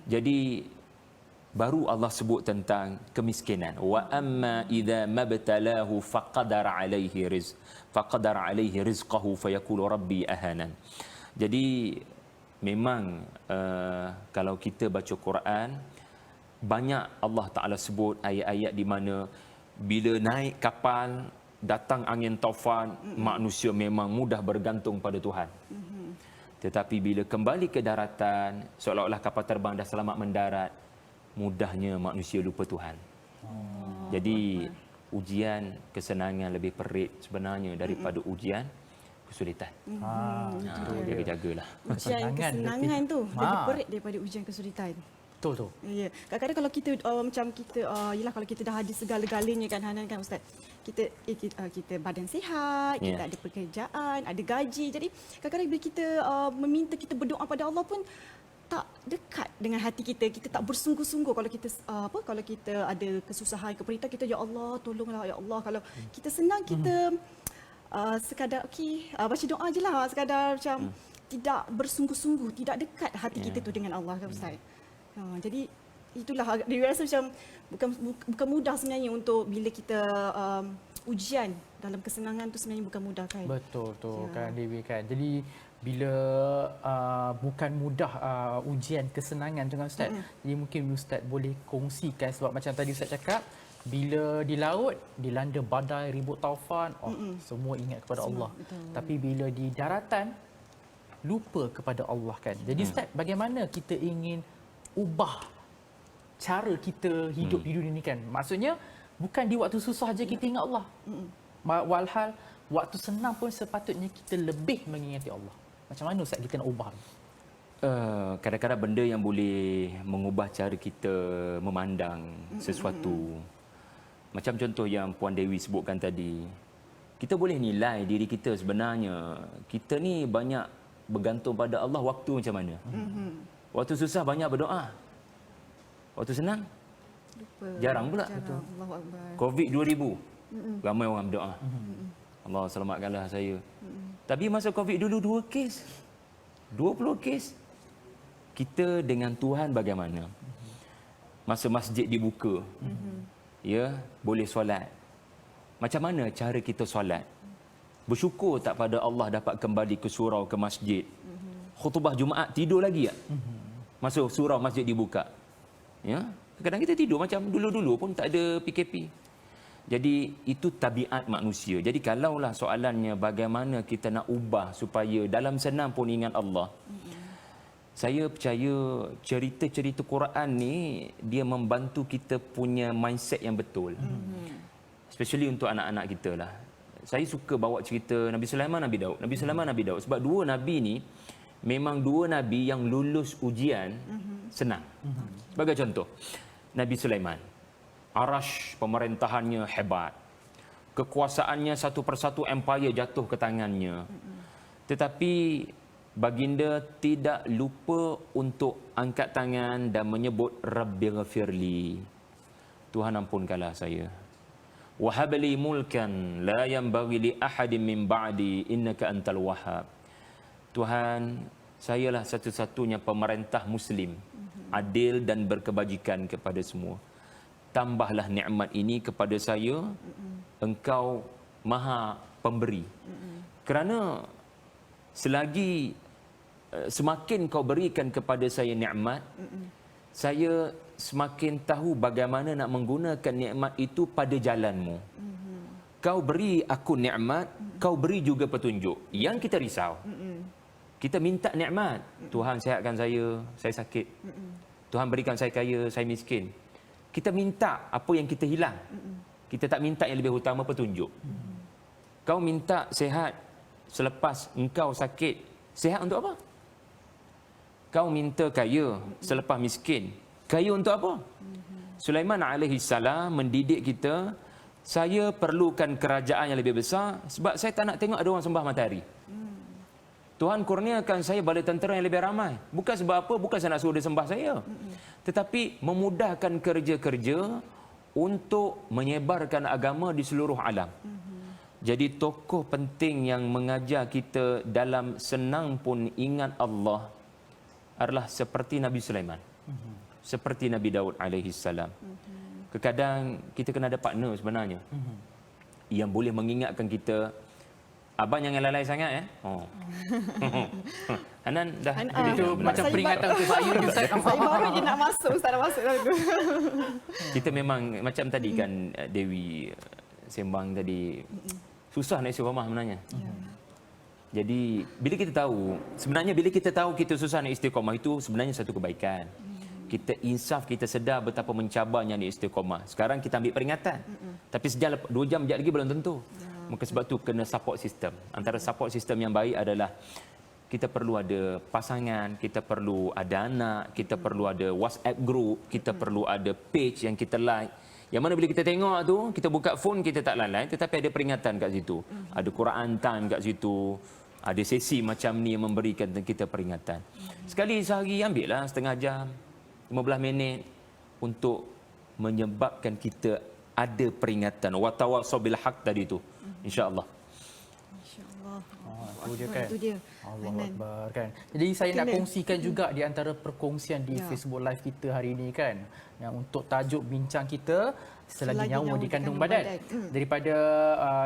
Jadi baru Allah sebut tentang kemiskinan. Wa amma idza mabtalahu faqadara alaihi rizqahu fayaqulu rabbi ahanan. Jadi memang kalau kita baca Quran, banyak Allah Ta'ala sebut ayat-ayat di mana bila naik kapal, datang angin taufan, manusia memang mudah bergantung pada Tuhan. Tetapi bila kembali ke daratan, seolah-olah kapal terbang dah selamat mendarat, mudahnya manusia lupa Tuhan. Jadi ujian kesenangan lebih perit sebenarnya daripada ujian kesulitan. Jaga-jagalah. Ujian kesenangan tu lebih perit daripada ujian kesulitan. Betul tu. Ya, kadang-kadang kalau kita macam kita yalah kalau kita dah ada segala-galanya kan Hanan kan Ustaz. Kita badan sihat, kita ada pekerjaan, ada gaji. Jadi kadang-kadang bila kita meminta, kita berdoa pada Allah pun tak dekat dengan hati kita. Kita tak bersungguh-sungguh kalau kita kalau kita ada kesusahan, keperitan, kita ya Allah tolonglah ya Allah. Kalau kita senang kita sekadar baca doa je lah, sekadar macam tidak bersungguh-sungguh, tidak dekat hati kita tu dengan Allah kan Ustaz. Jadi itulah dia rasa macam bukan mudah sebenarnya untuk bila kita ujian dalam kesenangan tu sebenarnya bukan mudah kan. Betul tu kan Dewi kan. Jadi bila bukan mudah ujian kesenangan tu kan Ustaz. Jadi mungkin Ustaz boleh kongsikan sebab macam tadi Ustaz cakap bila di laut dilanda badai, ribut taufan, semua ingat kepada Allah. Betul. Tapi bila di daratan lupa kepada Allah kan. Jadi Ustaz, bagaimana kita ingin ubah cara kita hidup di dunia ni kan? Maksudnya bukan di waktu susah saja kita ingat Allah. Walhal waktu senang pun sepatutnya kita lebih mengingati Allah. Macam mana Ustaz kita nak ubah? Kadang-kadang benda yang boleh mengubah cara kita memandang sesuatu. Macam contoh yang Puan Dewi sebutkan tadi. Kita boleh nilai diri kita sebenarnya. Kita ni banyak bergantung pada Allah waktu macam mana. Waktu susah banyak berdoa. Waktu senang Lupa. jarang pula. Allahu Akbar. Covid 2000 ramai orang berdoa. Allah selamatkanlah saya. Tapi masa Covid dulu 2 kes. 20 kes. Kita dengan Tuhan bagaimana? Masa masjid dibuka. Ya, boleh solat. Macam mana cara kita solat? Bersyukur tak pada Allah dapat kembali ke surau, ke masjid? Khutbah Jumaat tidur lagi tak? Masuk surau masjid dibuka. Ya, kadang kita tidur macam dulu-dulu pun tak ada PKP. Jadi itu tabiat manusia. Jadi kalaulah soalannya bagaimana kita nak ubah supaya dalam senang pun ingat Allah. Saya percaya cerita-cerita Quran ni dia membantu kita punya mindset yang betul. Especially untuk anak-anak kita lah. Saya suka bawa cerita Nabi Sulaiman, Nabi Daud. Nabi Sulaiman, Nabi Daud. Sebab dua Nabi ni memang dua Nabi yang lulus ujian senang. Sebagai contoh, Nabi Sulaiman. Arash pemerintahannya hebat. Kekuasaannya satu persatu empire jatuh ke tangannya. Tetapi baginda tidak lupa untuk angkat tangan dan menyebut Rabbighfirli. Tuhan ampunkanlah saya. Wa habli mulkan la yanbaghi li ahadin min ba'di innaka antal wahhab. Tuhan, sayalah satu-satunya pemerintah muslim, adil dan berkebajikan kepada semua. Tambahlah nikmat ini kepada saya, Engkau Maha Pemberi. Kerana selagi semakin kau berikan kepada saya nikmat, saya semakin tahu bagaimana nak menggunakan nikmat itu pada jalanmu. Kau beri aku nikmat, kau beri juga petunjuk. Yang kita risau, kita minta nikmat. Tuhan sihatkan saya sakit. Tuhan berikan saya kaya, saya miskin. Kita minta apa yang kita hilang. Kita tak minta yang lebih utama, petunjuk. Kau minta sihat selepas engkau sakit. Sihat untuk apa? Kau minta kaya selepas miskin. Kaya untuk apa? Sulaiman alaihissalam mendidik kita, saya perlukan kerajaan yang lebih besar sebab saya tak nak tengok ada orang sembah matahari. Tuhan kurniakan saya bala tentera yang lebih ramai. Bukan sebab apa, bukan saya nak suruh dia sembah saya. Tetapi memudahkan kerja-kerja untuk menyebarkan agama di seluruh alam. Jadi tokoh penting yang mengajar kita dalam senang pun ingat Allah adalah seperti Nabi Sulaiman. Seperti Nabi Daud alaihi salam. Kadang kita kena ada partner sebenarnya. Yang boleh mengingatkan kita, abang jangan lalai sangat Hanan dah. Itu macam Saya peringatan untuk saya je Ustaz. Saya baru je nak masuk, Ustaz dah masuk dulu. Kita memang macam tadi kan Dewi sembang tadi, susah nak istiqamah sebenarnya. Jadi bila kita tahu kita susah nak istiqamah, itu sebenarnya satu kebaikan. Kita insaf, kita sedar betapa mencabarnya ni istiqamah. Sekarang kita ambil peringatan. Tapi sejak 2 jam lagi belum tentu. Maka sebab tu kena support system. Antara support system yang baik adalah kita perlu ada pasangan, kita perlu ada anak, kita perlu ada WhatsApp group, kita perlu ada page yang kita like. Yang mana bila kita tengok tu, kita buka phone, kita tak lalai, tetapi ada peringatan kat situ. Ada Quran time kat situ. Ada sesi macam ni yang memberikan kita peringatan. Sekali sehari ambillah setengah jam, 15 minit untuk menyebabkan kita ada peringatan. Wa tawassaw bil haq tadi tu. Insya-Allah. InsyaAllah. Itu dia kan. Itu dia. Allah Akbar kan. Jadi saya nak kongsikan juga di antara perkongsian di Facebook Live kita hari ini kan, yang untuk tajuk bincang kita selagi nyawa dikandung badan, daripada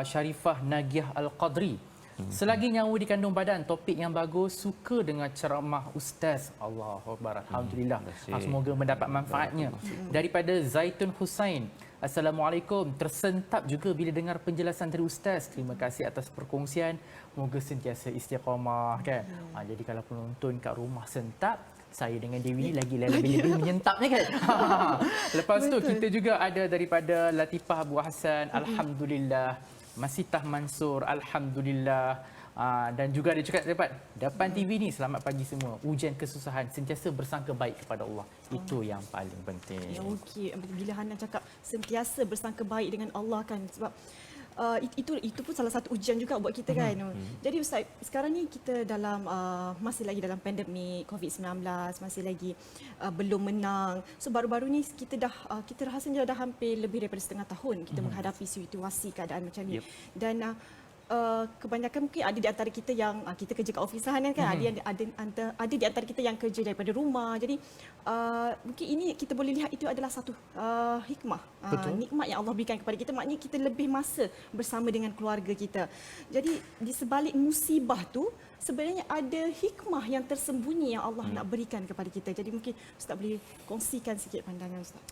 Syarifah Nagiah Al-Qadri. Selagi nyawa dikandung badan, topik yang bagus, suka dengan ceramah Ustaz. Allahu Akbar. Alhamdulillah. Semoga mendapat manfaatnya. Daripada Zaitun Husain. Assalamualaikum. Tersentap juga bila dengar penjelasan dari Ustaz. Terima kasih atas perkongsian. Moga sentiasa istiqamah kan. Jadi kalau penonton kat rumah sentap, saya dengan Dewi ni lagi lebih menyentapnya kan. Lepas tu kita juga ada daripada Latifah Abu Hassan. Alhamdulillah. Masitah Mansur, Alhamdulillah. Dan juga ada cakap depan TV ni, selamat pagi semua. Ujian kesusahan, sentiasa bersangka baik kepada Allah. Itu yang paling penting. Ya, okey. Bila Hana cakap sentiasa bersangka baik dengan Allah kan, sebab itu pun salah satu ujian juga buat kita kan. Jadi Ustaz, sekarang ni kita dalam masih lagi dalam pandemik COVID-19, masih lagi belum menang. So baru-baru ni kita rasanya dah hampir lebih daripada setengah tahun kita menghadapi situasi keadaan macam ni. Dan kebanyakan mungkin ada di antara kita yang kita kerja kat ofisahan kan, ada di antara kita yang kerja daripada rumah. Jadi mungkin ini kita boleh lihat itu adalah satu hikmah, nikmat yang Allah berikan kepada kita. Maknanya kita lebih masa bersama dengan keluarga kita. Jadi di sebalik musibah tu sebenarnya ada hikmah yang tersembunyi yang Allah nak berikan kepada kita. Jadi mungkin Ustaz boleh kongsikan sikit pandangan Ustaz.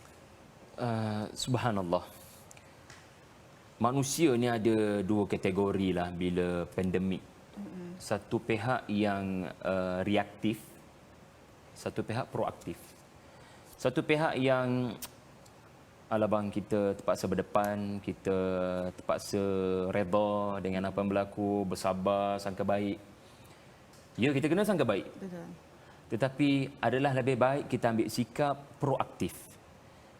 Subhanallah. Manusia ni ada 2 kategori lah bila pandemik. Satu pihak yang reaktif, satu pihak proaktif. Satu pihak yang alabang kita terpaksa berdepan, kita terpaksa redha dengan apa yang berlaku, bersabar, sangka baik. Ya, kita kena sangka baik. Betul. Tetapi adalah lebih baik kita ambil sikap proaktif.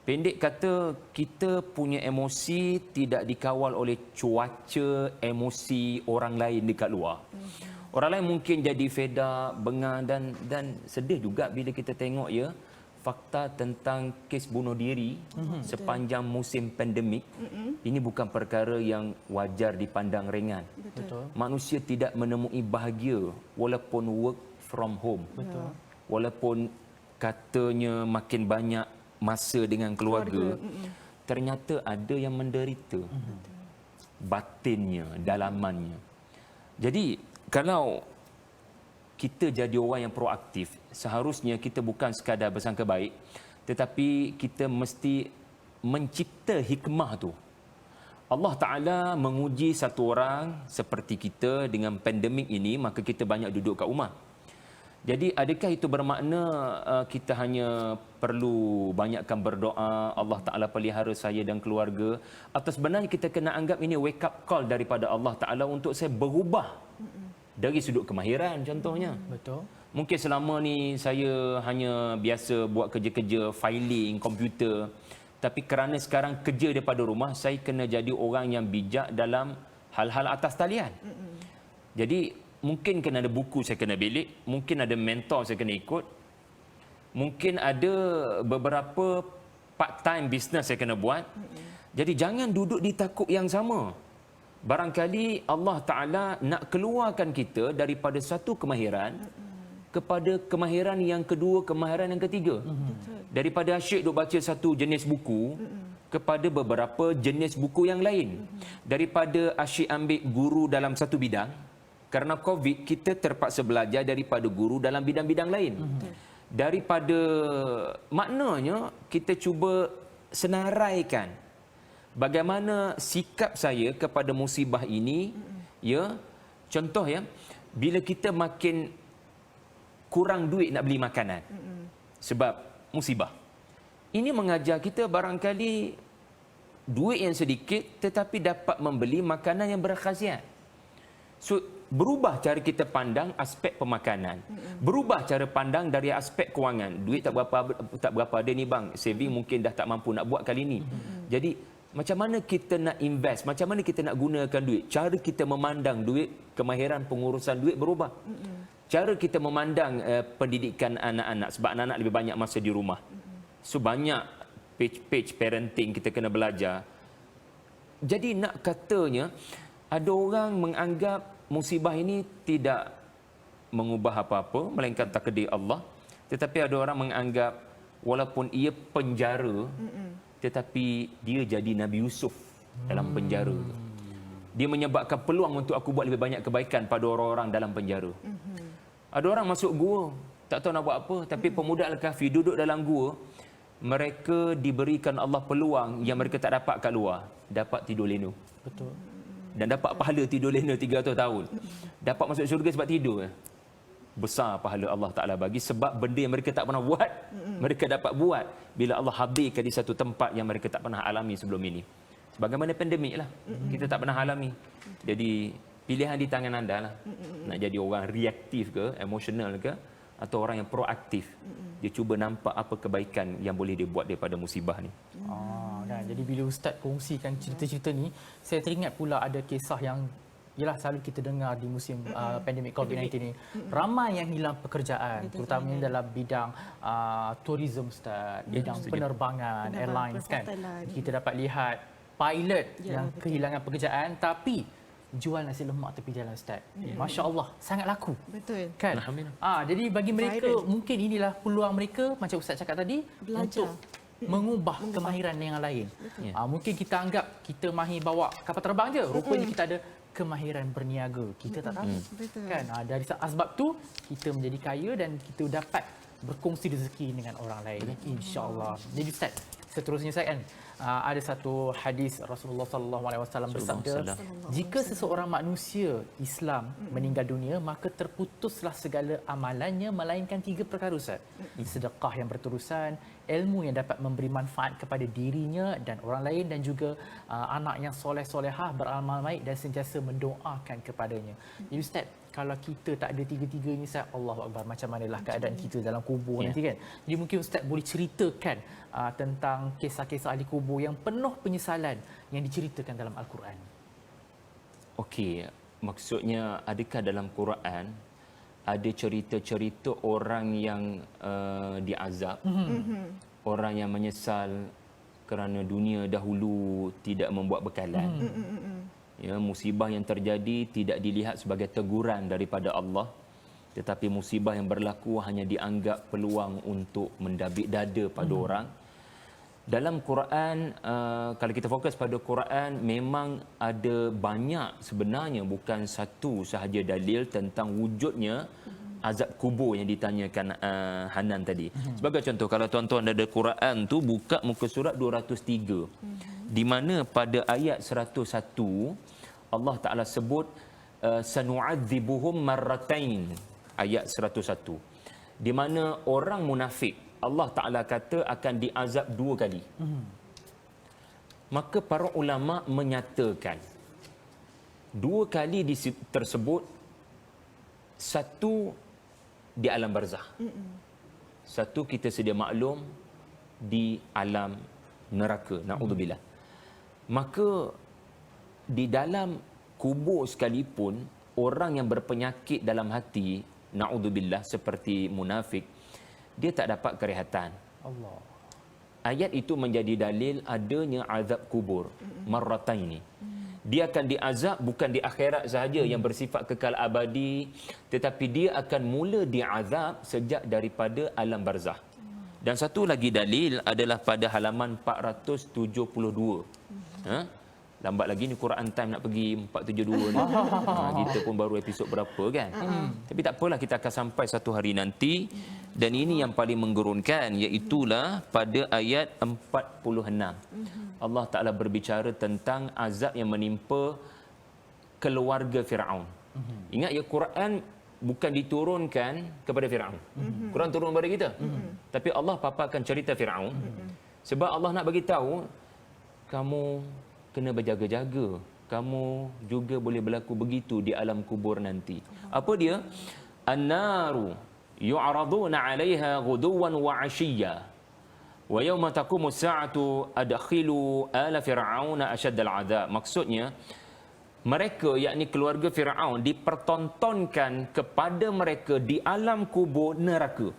Pendek kata, kita punya emosi tidak dikawal oleh cuaca emosi orang lain dekat luar. Orang lain mungkin jadi fed up, bengang dan sedih juga bila kita tengok ya fakta tentang kes bunuh diri sepanjang musim pandemik. Ini bukan perkara yang wajar dipandang ringan. Betul. Manusia tidak menemui bahagia walaupun work from home. Betul. Walaupun katanya makin banyak masa dengan keluarga, ternyata ada yang menderita batinnya, dalamannya. Jadi kalau kita jadi orang yang proaktif, seharusnya kita bukan sekadar bersangka baik, tetapi kita mesti mencipta hikmah tu. Allah Ta'ala menguji satu orang seperti kita dengan pandemik ini, maka kita banyak duduk kat rumah. Jadi adakah itu bermakna kita hanya perlu banyakkan berdoa, Allah Ta'ala pelihara saya dan keluarga, atau sebenarnya kita kena anggap ini wake up call daripada Allah Ta'ala untuk saya berubah dari sudut kemahiran contohnya. Betul. Mungkin selama ni saya hanya biasa buat kerja-kerja filing, komputer, tapi kerana sekarang kerja daripada rumah, saya kena jadi orang yang bijak dalam hal-hal atas talian. Jadi mungkin kena ada buku saya kena bilik, mungkin ada mentor saya kena ikut, mungkin ada beberapa part-time business saya kena buat. Jadi jangan duduk di takuk yang sama. Barangkali Allah Ta'ala nak keluarkan kita daripada satu kemahiran kepada kemahiran yang kedua, kemahiran yang ketiga. Daripada asyik duk baca satu jenis buku kepada beberapa jenis buku yang lain. Daripada asyik ambil guru dalam satu bidang Kerana COVID, kita terpaksa belajar daripada guru dalam bidang-bidang lain. Daripada maknanya, kita cuba senaraikan bagaimana sikap saya kepada musibah ini. Ya, contoh ya, bila kita makin kurang duit nak beli makanan sebab musibah, ini mengajar kita barangkali duit yang sedikit tetapi dapat membeli makanan yang berkhasiat. So, berubah cara kita pandang aspek pemakanan. Berubah cara pandang dari aspek kewangan. Duit tak berapa ada ni bang. Saving mungkin dah tak mampu nak buat kali ni. Jadi, macam mana kita nak invest? Macam mana kita nak gunakan duit? Cara kita memandang duit, kemahiran pengurusan duit berubah. Cara kita memandang pendidikan anak-anak. Sebab anak-anak lebih banyak masa di rumah. So, banyak page parenting kita kena belajar. Jadi, nak katanya, ada orang menganggap musibah ini tidak mengubah apa-apa melainkan takdir Allah, tetapi ada orang menganggap walaupun ia penjara tetapi dia jadi Nabi Yusuf dalam penjara. Dia menyebabkan peluang untuk aku buat lebih banyak kebaikan pada orang-orang dalam penjara. Ada orang masuk gua tak tahu nak buat apa, tapi pemuda Al-Kahfi duduk dalam gua, mereka diberikan Allah peluang yang mereka tak dapat kat luar, dapat tidur lena. Betul. Dan dapat pahala tidur lena 300 tahun. Dapat masuk syurga sebab tidur. Besar pahala Allah Ta'ala bagi sebab benda yang mereka tak pernah buat, mereka dapat buat bila Allah hadirkan di satu tempat yang mereka tak pernah alami sebelum ini. Sebagaimana pandemik lah. Kita tak pernah alami. Jadi pilihan di tangan anda lah. Nak jadi orang reaktif ke, emosional ke, atau orang yang proaktif. Dia cuba nampak apa kebaikan yang boleh dia buat daripada musibah ni. Jadi bila Ustaz kongsikan cerita-cerita ni, saya teringat pula ada kisah yang ialah selalu kita dengar di musim pandemik COVID-19 ni. Ramai yang hilang pekerjaan, terutamanya dalam bidang tourism Ustaz, bidang penerbangan, airlines kan. Kita dapat lihat pilot yang kehilangan pekerjaan tapi jual nasi lemak tepi jalan Ustaz. Masya Allah, sangat laku. Betul. Kan? Jadi bagi mereka mungkin inilah peluang mereka macam Ustaz cakap tadi, belajar. Untuk mengubah kemahiran yang lain. Mungkin kita anggap kita mahir bawa kapal terbang je, rupanya kita ada kemahiran berniaga. Kita tak tahu. Kan? Dari sebab tu kita menjadi kaya dan kita dapat berkongsi rezeki dengan orang lain. Insya-Allah. Jadi Ustaz, seterusnya saya kan ada satu hadis Rasulullah sallallahu alaihi wasallam bersabda, jika seseorang manusia Islam meninggal dunia, maka terputuslah segala amalannya melainkan 3 perkara Ustaz. Sedekah yang berterusan, ilmu yang dapat memberi manfaat kepada dirinya dan orang lain, dan juga anak yang soleh-solehah beramal baik dan sentiasa mendoakan kepadanya. Jadi Ustaz, kalau kita tak ada 3-3 ni Ustaz, Allahu Akbar, macam manalah keadaan kita dalam kubur nanti kan. Jadi mungkin Ustaz boleh ceritakan tentang kisah-kisah ahli kubur yang penuh penyesalan yang diceritakan dalam Al-Quran. Okey, maksudnya adakah dalam Quran ada cerita-cerita orang yang diazab, orang yang menyesal kerana dunia dahulu tidak membuat bekalan. Ya, musibah yang terjadi tidak dilihat sebagai teguran daripada Allah, tetapi musibah yang berlaku hanya dianggap peluang untuk mendabik dada pada orang. Dalam Quran, kalau kita fokus pada Quran, memang ada banyak sebenarnya, bukan satu sahaja dalil tentang wujudnya azab kubur yang ditanyakan Hanan tadi. Sebagai contoh, kalau tuan-tuan ada Quran tu, buka muka surat 203. Di mana pada ayat 101 Allah Ta'ala sebut sanu'adzibuhum marratain, ayat 101. Di mana orang munafik Allah Ta'ala kata akan diazab 2 kali. Maka para ulama menyatakan 2 kali tersebut, satu di alam barzakh, satu kita sedia maklum di alam neraka, na'udzubillah. Maka di dalam kubur sekalipun, orang yang berpenyakit dalam hati, na'udzubillah, seperti munafik, dia tak dapat kerehatan. Allah. Ayat itu menjadi dalil adanya azab kubur marrataini. Dia akan diazab bukan di akhirat sahaja yang bersifat kekal abadi, tetapi dia akan mula diazab sejak daripada alam barzakh. Dan satu lagi dalil adalah pada halaman 472. Lambat lagi ni Quran Time nak pergi 472 ni. Kita pun baru episod berapa kan. Tapi tak apalah, kita akan sampai satu hari nanti. Dan ini yang paling menggerunkan, iaitulah pada ayat 46. Allah Ta'ala berbicara tentang azab yang menimpa keluarga Firaun. Ingat ya, Quran bukan diturunkan kepada Firaun. Quran turun kepada kita. Tapi Allah paparkan cerita Firaun. Sebab Allah nak bagi tahu, kamu kena berjaga-jaga. Kamu juga boleh berlaku begitu di alam kubur nanti. Apa dia? An-naru yu'raduna 'alaiha ghuduwan wa 'ashiyya. Wa yawma taqumu as-sa'atu adkhilu ala fir'auna ashaddal 'adzab. Maksudnya, mereka, yakni keluarga Firaun, dipertontonkan kepada mereka di alam kubur neraka.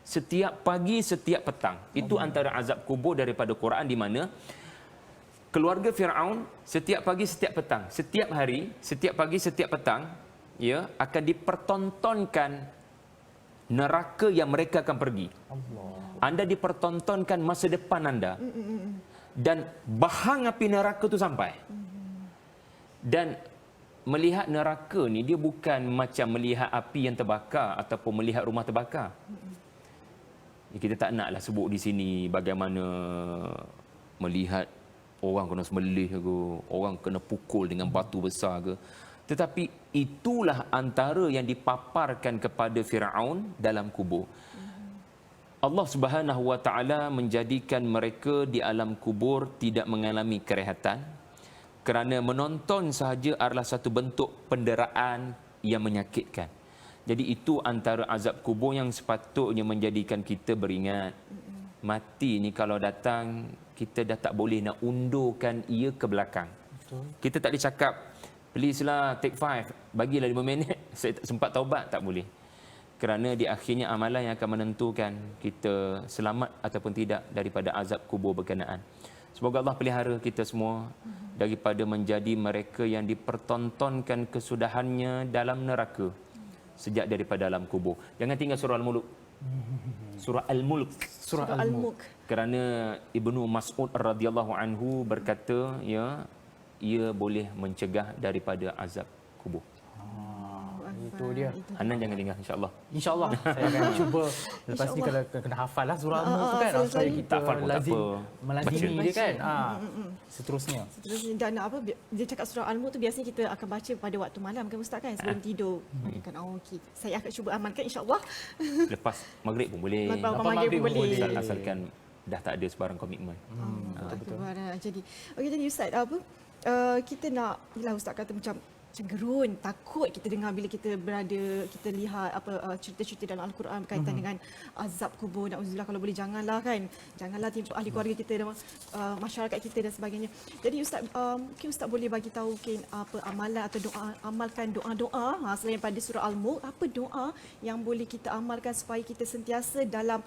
Setiap pagi, setiap petang. Itu antara azab kubur daripada Quran, di mana keluarga Firaun setiap pagi, setiap petang, setiap hari, setiap pagi, setiap petang, ya, akan dipertontonkan neraka yang mereka akan pergi. Anda dipertontonkan masa depan anda. Dan bahang api neraka itu sampai. Dan melihat neraka ni, dia bukan macam melihat api yang terbakar ataupun melihat rumah terbakar. Kita tak naklah sebut di sini bagaimana melihat orang kena sembelih ke, orang kena pukul dengan batu besar ke. Tetapi itulah antara yang dipaparkan kepada Firaun dalam kubur. Allah Subhanahu wa taala menjadikan mereka di alam kubur tidak mengalami kerehatan, kerana menonton sahaja adalah satu bentuk penderaan yang menyakitkan. Jadi itu antara azab kubur yang sepatutnya menjadikan kita beringat. Mati ni kalau datang, kita dah tak boleh nak undurkan ia ke belakang. Betul. Kita tak boleh cakap, please lah take 5, bagilah 5 minit, saya tak sempat taubat, tak boleh. Kerana di akhirnya amalan yang akan menentukan kita selamat ataupun tidak daripada azab kubur berkenaan. Semoga Allah pelihara kita semua daripada menjadi mereka yang dipertontonkan kesudahannya dalam neraka sejak daripada alam kubur. Jangan tinggal surah Al-Mulk. Surah Al-Mulk. Surah Al-Mulk. Kerana Ibnu Mas'ud radhiyallahu anhu berkata, ya, ia boleh mencegah daripada azab kubur. Itu dia. Hanan jangan tinggal, insya-Allah. InsyaAllah saya akan cuba. Lepas ni kalau kena hafal lah surah Al-Mulk tu kan. Supaya kita lazim melazimi dia kan. Seterusnya. Dan apa, dia cakap surah Al-Mulk tu biasanya kita akan baca pada waktu malam kan Ustaz kan, sebelum tidur. Kan, okey. Saya akan cuba amalkan insya-Allah. Lepas maghrib pun boleh. Lepas maghrib pun boleh. Asalkan dah tak ada sebarang komitmen. Betul. Jadi, okey, jadi Ustaz, apa kita nak, ialah Ustaz kata macam gerun, takut kita dengar bila kita lihat apa cerita-cerita dalam Al-Quran berkaitan dengan azab kubur. Nauzubillah, kalau boleh janganlah timpa ahli keluarga kita dan masyarakat kita dan sebagainya. Jadi Ustaz, mungkin Ustaz boleh bagi tahu mungkin apa amalan atau doa, amalkan doa-doa selain pada surah Al-Mulk, apa doa yang boleh kita amalkan supaya kita sentiasa dalam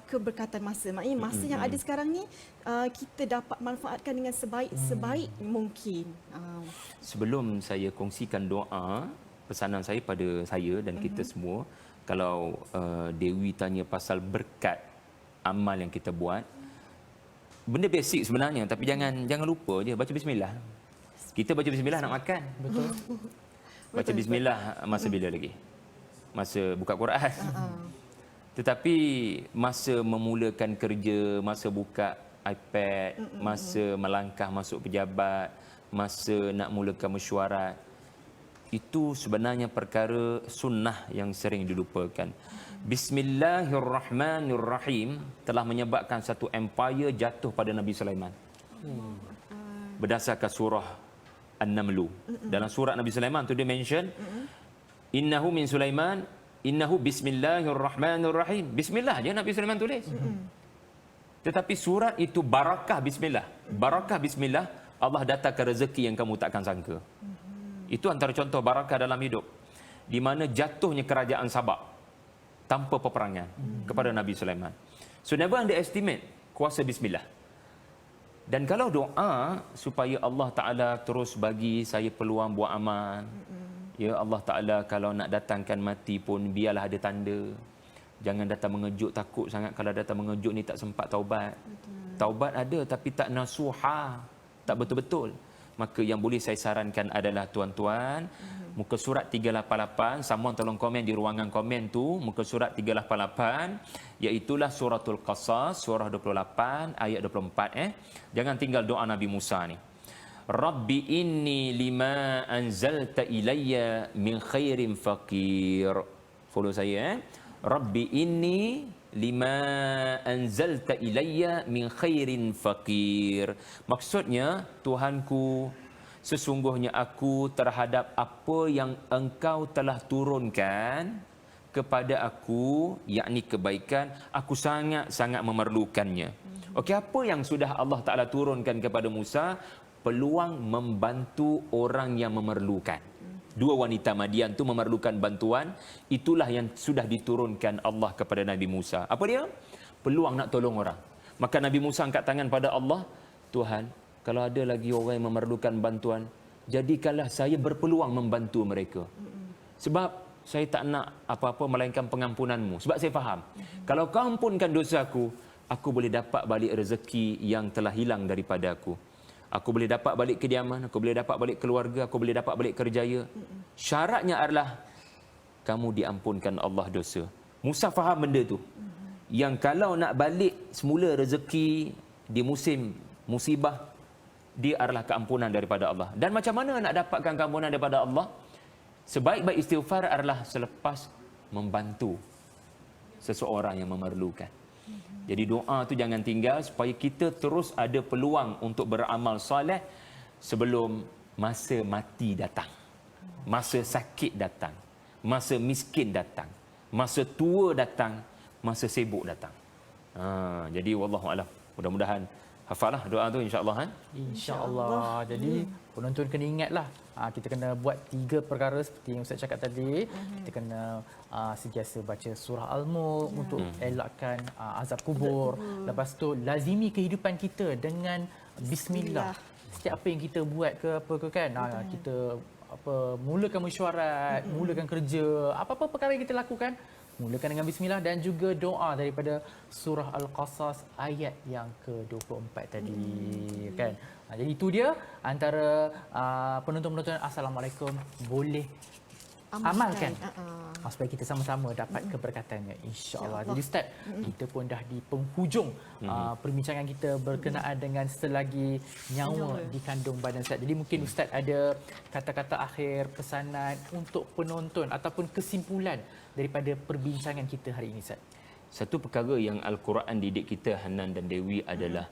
keberkatan masa. Maknanya masa yang ada sekarang ni kita dapat manfaatkan dengan sebaik mungkin. Sebelum saya kongsikan doa, pesanan saya pada saya dan kita semua, kalau Dewi tanya pasal berkat amal yang kita buat, benda basic sebenarnya, tapi jangan lupa je baca bismillah. Kita baca bismillah nak makan. Betul. Baca bismillah masa bila lagi? Masa buka Quran. Tetapi masa memulakan kerja, masa buka iPad, masa melangkah masuk pejabat, masa nak mulakan mesyuarat, itu sebenarnya perkara sunnah yang sering dilupakan. Bismillahirrahmanirrahim telah menyebabkan satu empire jatuh pada Nabi Sulaiman. Berdasarkan surah An-Naml. Dalam surah Nabi Sulaiman tu dia mention, innahu min Sulaiman, innahu bismillahirrahmanirrahim. Bismillah je Nabi Sulaiman tulis. Tetapi surat itu barakah bismillah. Barakah bismillah, Allah datangkan rezeki yang kamu takkan sangka. Itu antara contoh barakah dalam hidup. Di mana jatuhnya kerajaan Sabak tanpa peperangan kepada Nabi Sulaiman. So never underestimate kuasa bismillah. Dan kalau doa supaya Allah Ta'ala terus bagi saya peluang buat amal, ya Allah Ta'ala kalau nak datangkan mati pun biarlah ada tanda. Jangan datang mengejut, takut sangat kalau datang mengejut ni tak sempat taubat. Taubat ada tapi tak nasuha, tak betul-betul. maka yang boleh saya sarankan adalah tuan-tuan, muka surat 388, someone tolong komen di ruangan komen tu, muka surat 388, iaitulah suratul Qasas, surah 28 ayat 24. Jangan tinggal doa Nabi Musa ni. Rabbi inni lima anzalta ilayya min khairin faqir. Follow saya. Rabbi inni lima anzalta ilayya min khairin faqir. Maksudnya, Tuhanku, sesungguhnya aku terhadap apa yang engkau telah turunkan kepada aku, yakni kebaikan, aku sangat-sangat memerlukannya. Okey, apa yang sudah Allah Ta'ala turunkan kepada Musa? Peluang membantu orang yang memerlukan. Dua wanita Madian tu memerlukan bantuan, itulah yang sudah diturunkan Allah kepada Nabi Musa. Apa dia? Peluang nak tolong orang. Maka Nabi Musa angkat tangan pada Allah, Tuhan, kalau ada lagi orang yang memerlukan bantuan, jadikanlah saya berpeluang membantu mereka. Sebab saya tak nak apa-apa melainkan pengampunanmu. Sebab saya faham, kalau kau ampunkan dosaku, aku boleh dapat balik rezeki yang telah hilang daripada aku. Aku boleh dapat balik kediaman, aku boleh dapat balik keluarga, aku boleh dapat balik kerjaya. Syaratnya adalah kamu diampunkan Allah dosa. Musa faham benda tu. Yang kalau nak balik semula rezeki di musim musibah, dia adalah keampunan daripada Allah. Dan macam mana nak dapatkan keampunan daripada Allah? Sebaik-baik istighfar adalah selepas membantu seseorang yang memerlukan. Jadi doa tu jangan tinggal supaya kita terus ada peluang untuk beramal soleh sebelum masa mati datang. Masa sakit datang. Masa miskin datang. Masa tua datang. Masa sibuk datang. Jadi wallahualam. Mudah-mudahan hafallah doa tu insya-Allah kan? InsyaAllah. Jadi penonton kena ingatlah, kita kena buat 3 perkara seperti yang Ustaz cakap tadi. Kita kena sentiasa baca surah Al-Mulk untuk elakkan azab kubur. Lepas tu lazimi kehidupan kita dengan bismillah. Setiap apa yang kita buat ke apa ke kan, kita mulakan mesyuarat, mulakan kerja, apa-apa perkara yang kita lakukan, mulakan dengan bismillah dan juga doa daripada surah Al-Qasas ayat yang ke-24 tadi kan. Jadi itu dia antara penonton-penonton Assalamualaikum boleh amalkan supaya kita sama-sama dapat keberkatannya insya-Allah. Jadi Ustaz, kita pun dah di penghujung perbincangan kita berkenaan dengan selagi nyawa dikandung badan Ustaz. Jadi mungkin Ustaz ada kata-kata akhir, pesanan untuk penonton ataupun kesimpulan daripada perbincangan kita hari ini Ustaz. Satu perkara yang Al-Quran didik kita Hanan dan Dewi adalah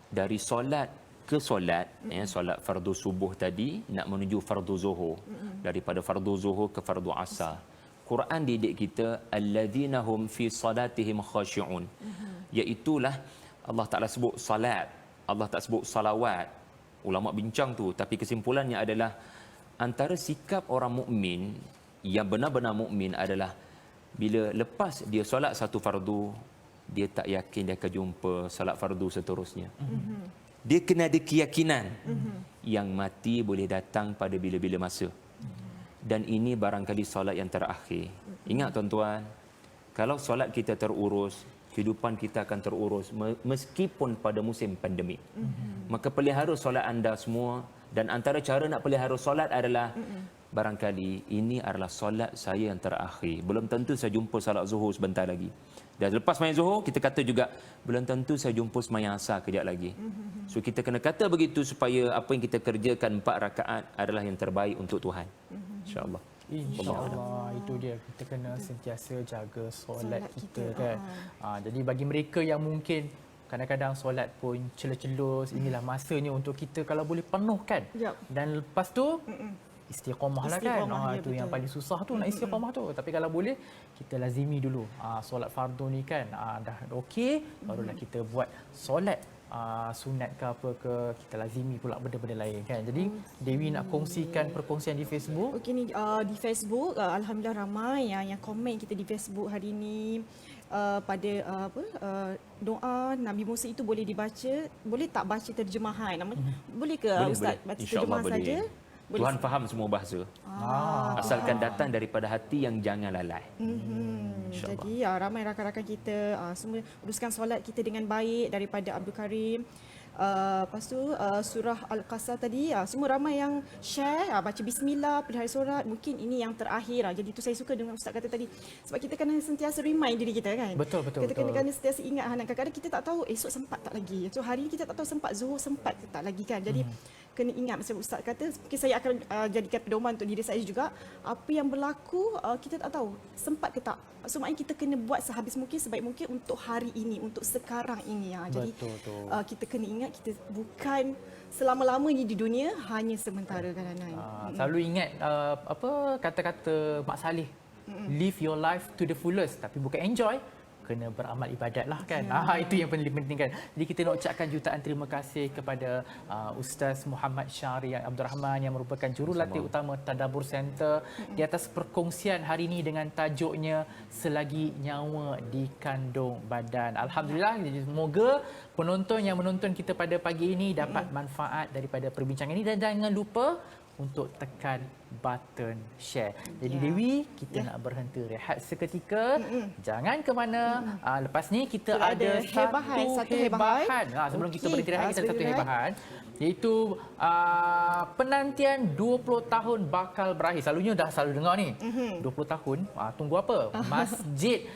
dari solat ke solat, solat fardu subuh tadi nak menuju fardu zuhur, daripada fardu zuhur ke fardu asar. Quran didik kita alladzina hum fi salatihim khashi'un. Iaitulah Allah Taala sebut salat, Allah tak sebut salawat. Ulama bincang tu, tapi kesimpulannya adalah antara sikap orang mukmin yang benar-benar mukmin adalah bila lepas dia solat satu fardu, dia tak yakin dia akan jumpa solat fardu seterusnya. Dia kena ada keyakinan yang mati boleh datang pada bila-bila masa. Dan ini barangkali solat yang terakhir. Ingat tuan-tuan, kalau solat kita terurus, kehidupan kita akan terurus meskipun pada musim pandemik. Maka pelihara solat anda semua, dan antara cara nak pelihara solat adalah barangkali ini adalah solat saya yang terakhir. Belum tentu saya jumpa solat zuhur sebentar lagi. Dan lepas sembahyang zuhur, kita kata juga belum tentu saya jumpa sembahyang asar kejap lagi. So kita kena kata begitu supaya apa yang kita kerjakan 4 rakaat adalah yang terbaik untuk Tuhan. InsyaAllah. InsyaAllah, itu dia. Kita kena sentiasa jaga solat kita kan. Jadi bagi mereka yang mungkin kadang-kadang solat pun celus-celus, inilah masanya untuk kita kalau boleh penuhkan. Dan lepas tu istiqamah lah kan. Itu yang paling susah tu, nak istiqamah tu. Tapi kalau boleh kita lazimi dulu solat fardu ni kan. Dah okey, barulah kita buat solat sunat ke apa ke, kita lazimi pula benda-benda lain kan. Jadi Dewi nak kongsikan perkongsian di Facebook. Okey ni di Facebook alhamdulillah ramai yang komen kita di Facebook hari ini. Pada doa Nabi Musa itu boleh dibaca, boleh tak baca terjemahan? Boleh ke Ustaz baca terjemahan saja? Boleh. Tuhan faham semua bahasa. Asalkan datang daripada hati yang jangan lalai. Jadi ramai rakan-rakan kita semua uruskan solat kita dengan baik daripada Abdul Karim. Lepas tu surah Al-Qasas tadi, semua ramai yang share, baca bismillah, pelihara solat. Mungkin ini yang terakhir. Jadi itu saya suka dengan Ustaz kata tadi. Sebab kita kena sentiasa remind diri kita kan. Betul. Kita kena sentiasa ingat. Kadang-kadang kita tak tahu esok sempat tak lagi. So hari ni kita tak tahu sempat, Zuhur sempat tak lagi kan. Jadi kena ingat macam Ustaz kata, mungkin saya akan jadikan pedoman untuk diri saya juga. Apa yang berlaku kita tak tahu sempat ke tak. So maknanya kita kena buat sehabis mungkin, sebaik mungkin untuk hari ini, untuk sekarang ini. Jadi kita kena ingat kita bukan selama-lamanya di dunia, hanya sementara kadang-kadang. Selalu ingat apa kata-kata Mak Saleh. Live your life to the fullest, tapi bukan enjoy, kena beramal ibadat lah kan. Itu yang paling penting kan. Jadi kita nak ucapkan jutaan terima kasih kepada Ustaz Muhammad Syahri Abdul Rahman yang merupakan jurulatih utama Tadabbur Center di atas perkongsian hari ini dengan tajuknya Selagi Nyawa Dikandung Badan. Alhamdulillah, jadi semoga penonton yang menonton kita pada pagi ini dapat manfaat daripada perbincangan ini, dan jangan lupa untuk tekan button share. Jadi Dewi, kita nak berhenti rehat seketika. Jangan ke mana. Lepas ni kita ada satu hebahan. Sebelum kita berhenti rehat, kita ada satu hebahan, iaitu penantian 20 tahun bakal berakhir. Selalunya dah selalu dengar ni. 20 tahun, tunggu apa? Masjid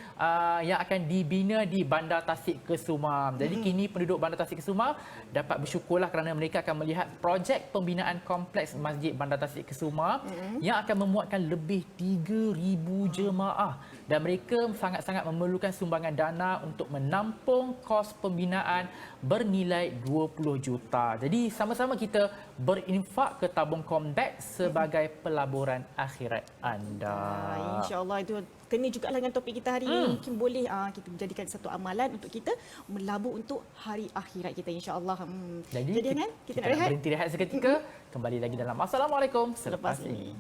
yang akan dibina di Bandar Tasik Kesumam. Jadi kini penduduk Bandar Tasik Kesumam dapat bersyukurlah kerana mereka akan melihat projek pembinaan kompleks Masjid Bandar Tasik Kesumam yang akan memuatkan lebih 3,000 jemaah, dan mereka sangat-sangat memerlukan sumbangan dana untuk menampung kos pembinaan bernilai 20 juta. Jadi sama-sama kita berinfak ke tabung Combat sebagai pelaburan akhirat anda. InsyaAllah itu kena juga dengan topik kita hari ini. Mungkin boleh kita menjadikan satu amalan untuk kita melabur untuk hari akhirat kita, insyaAllah. Jadi kan kita nak berhenti rehat seketika. Kembali lagi dalam Assalamualaikum selepas ini.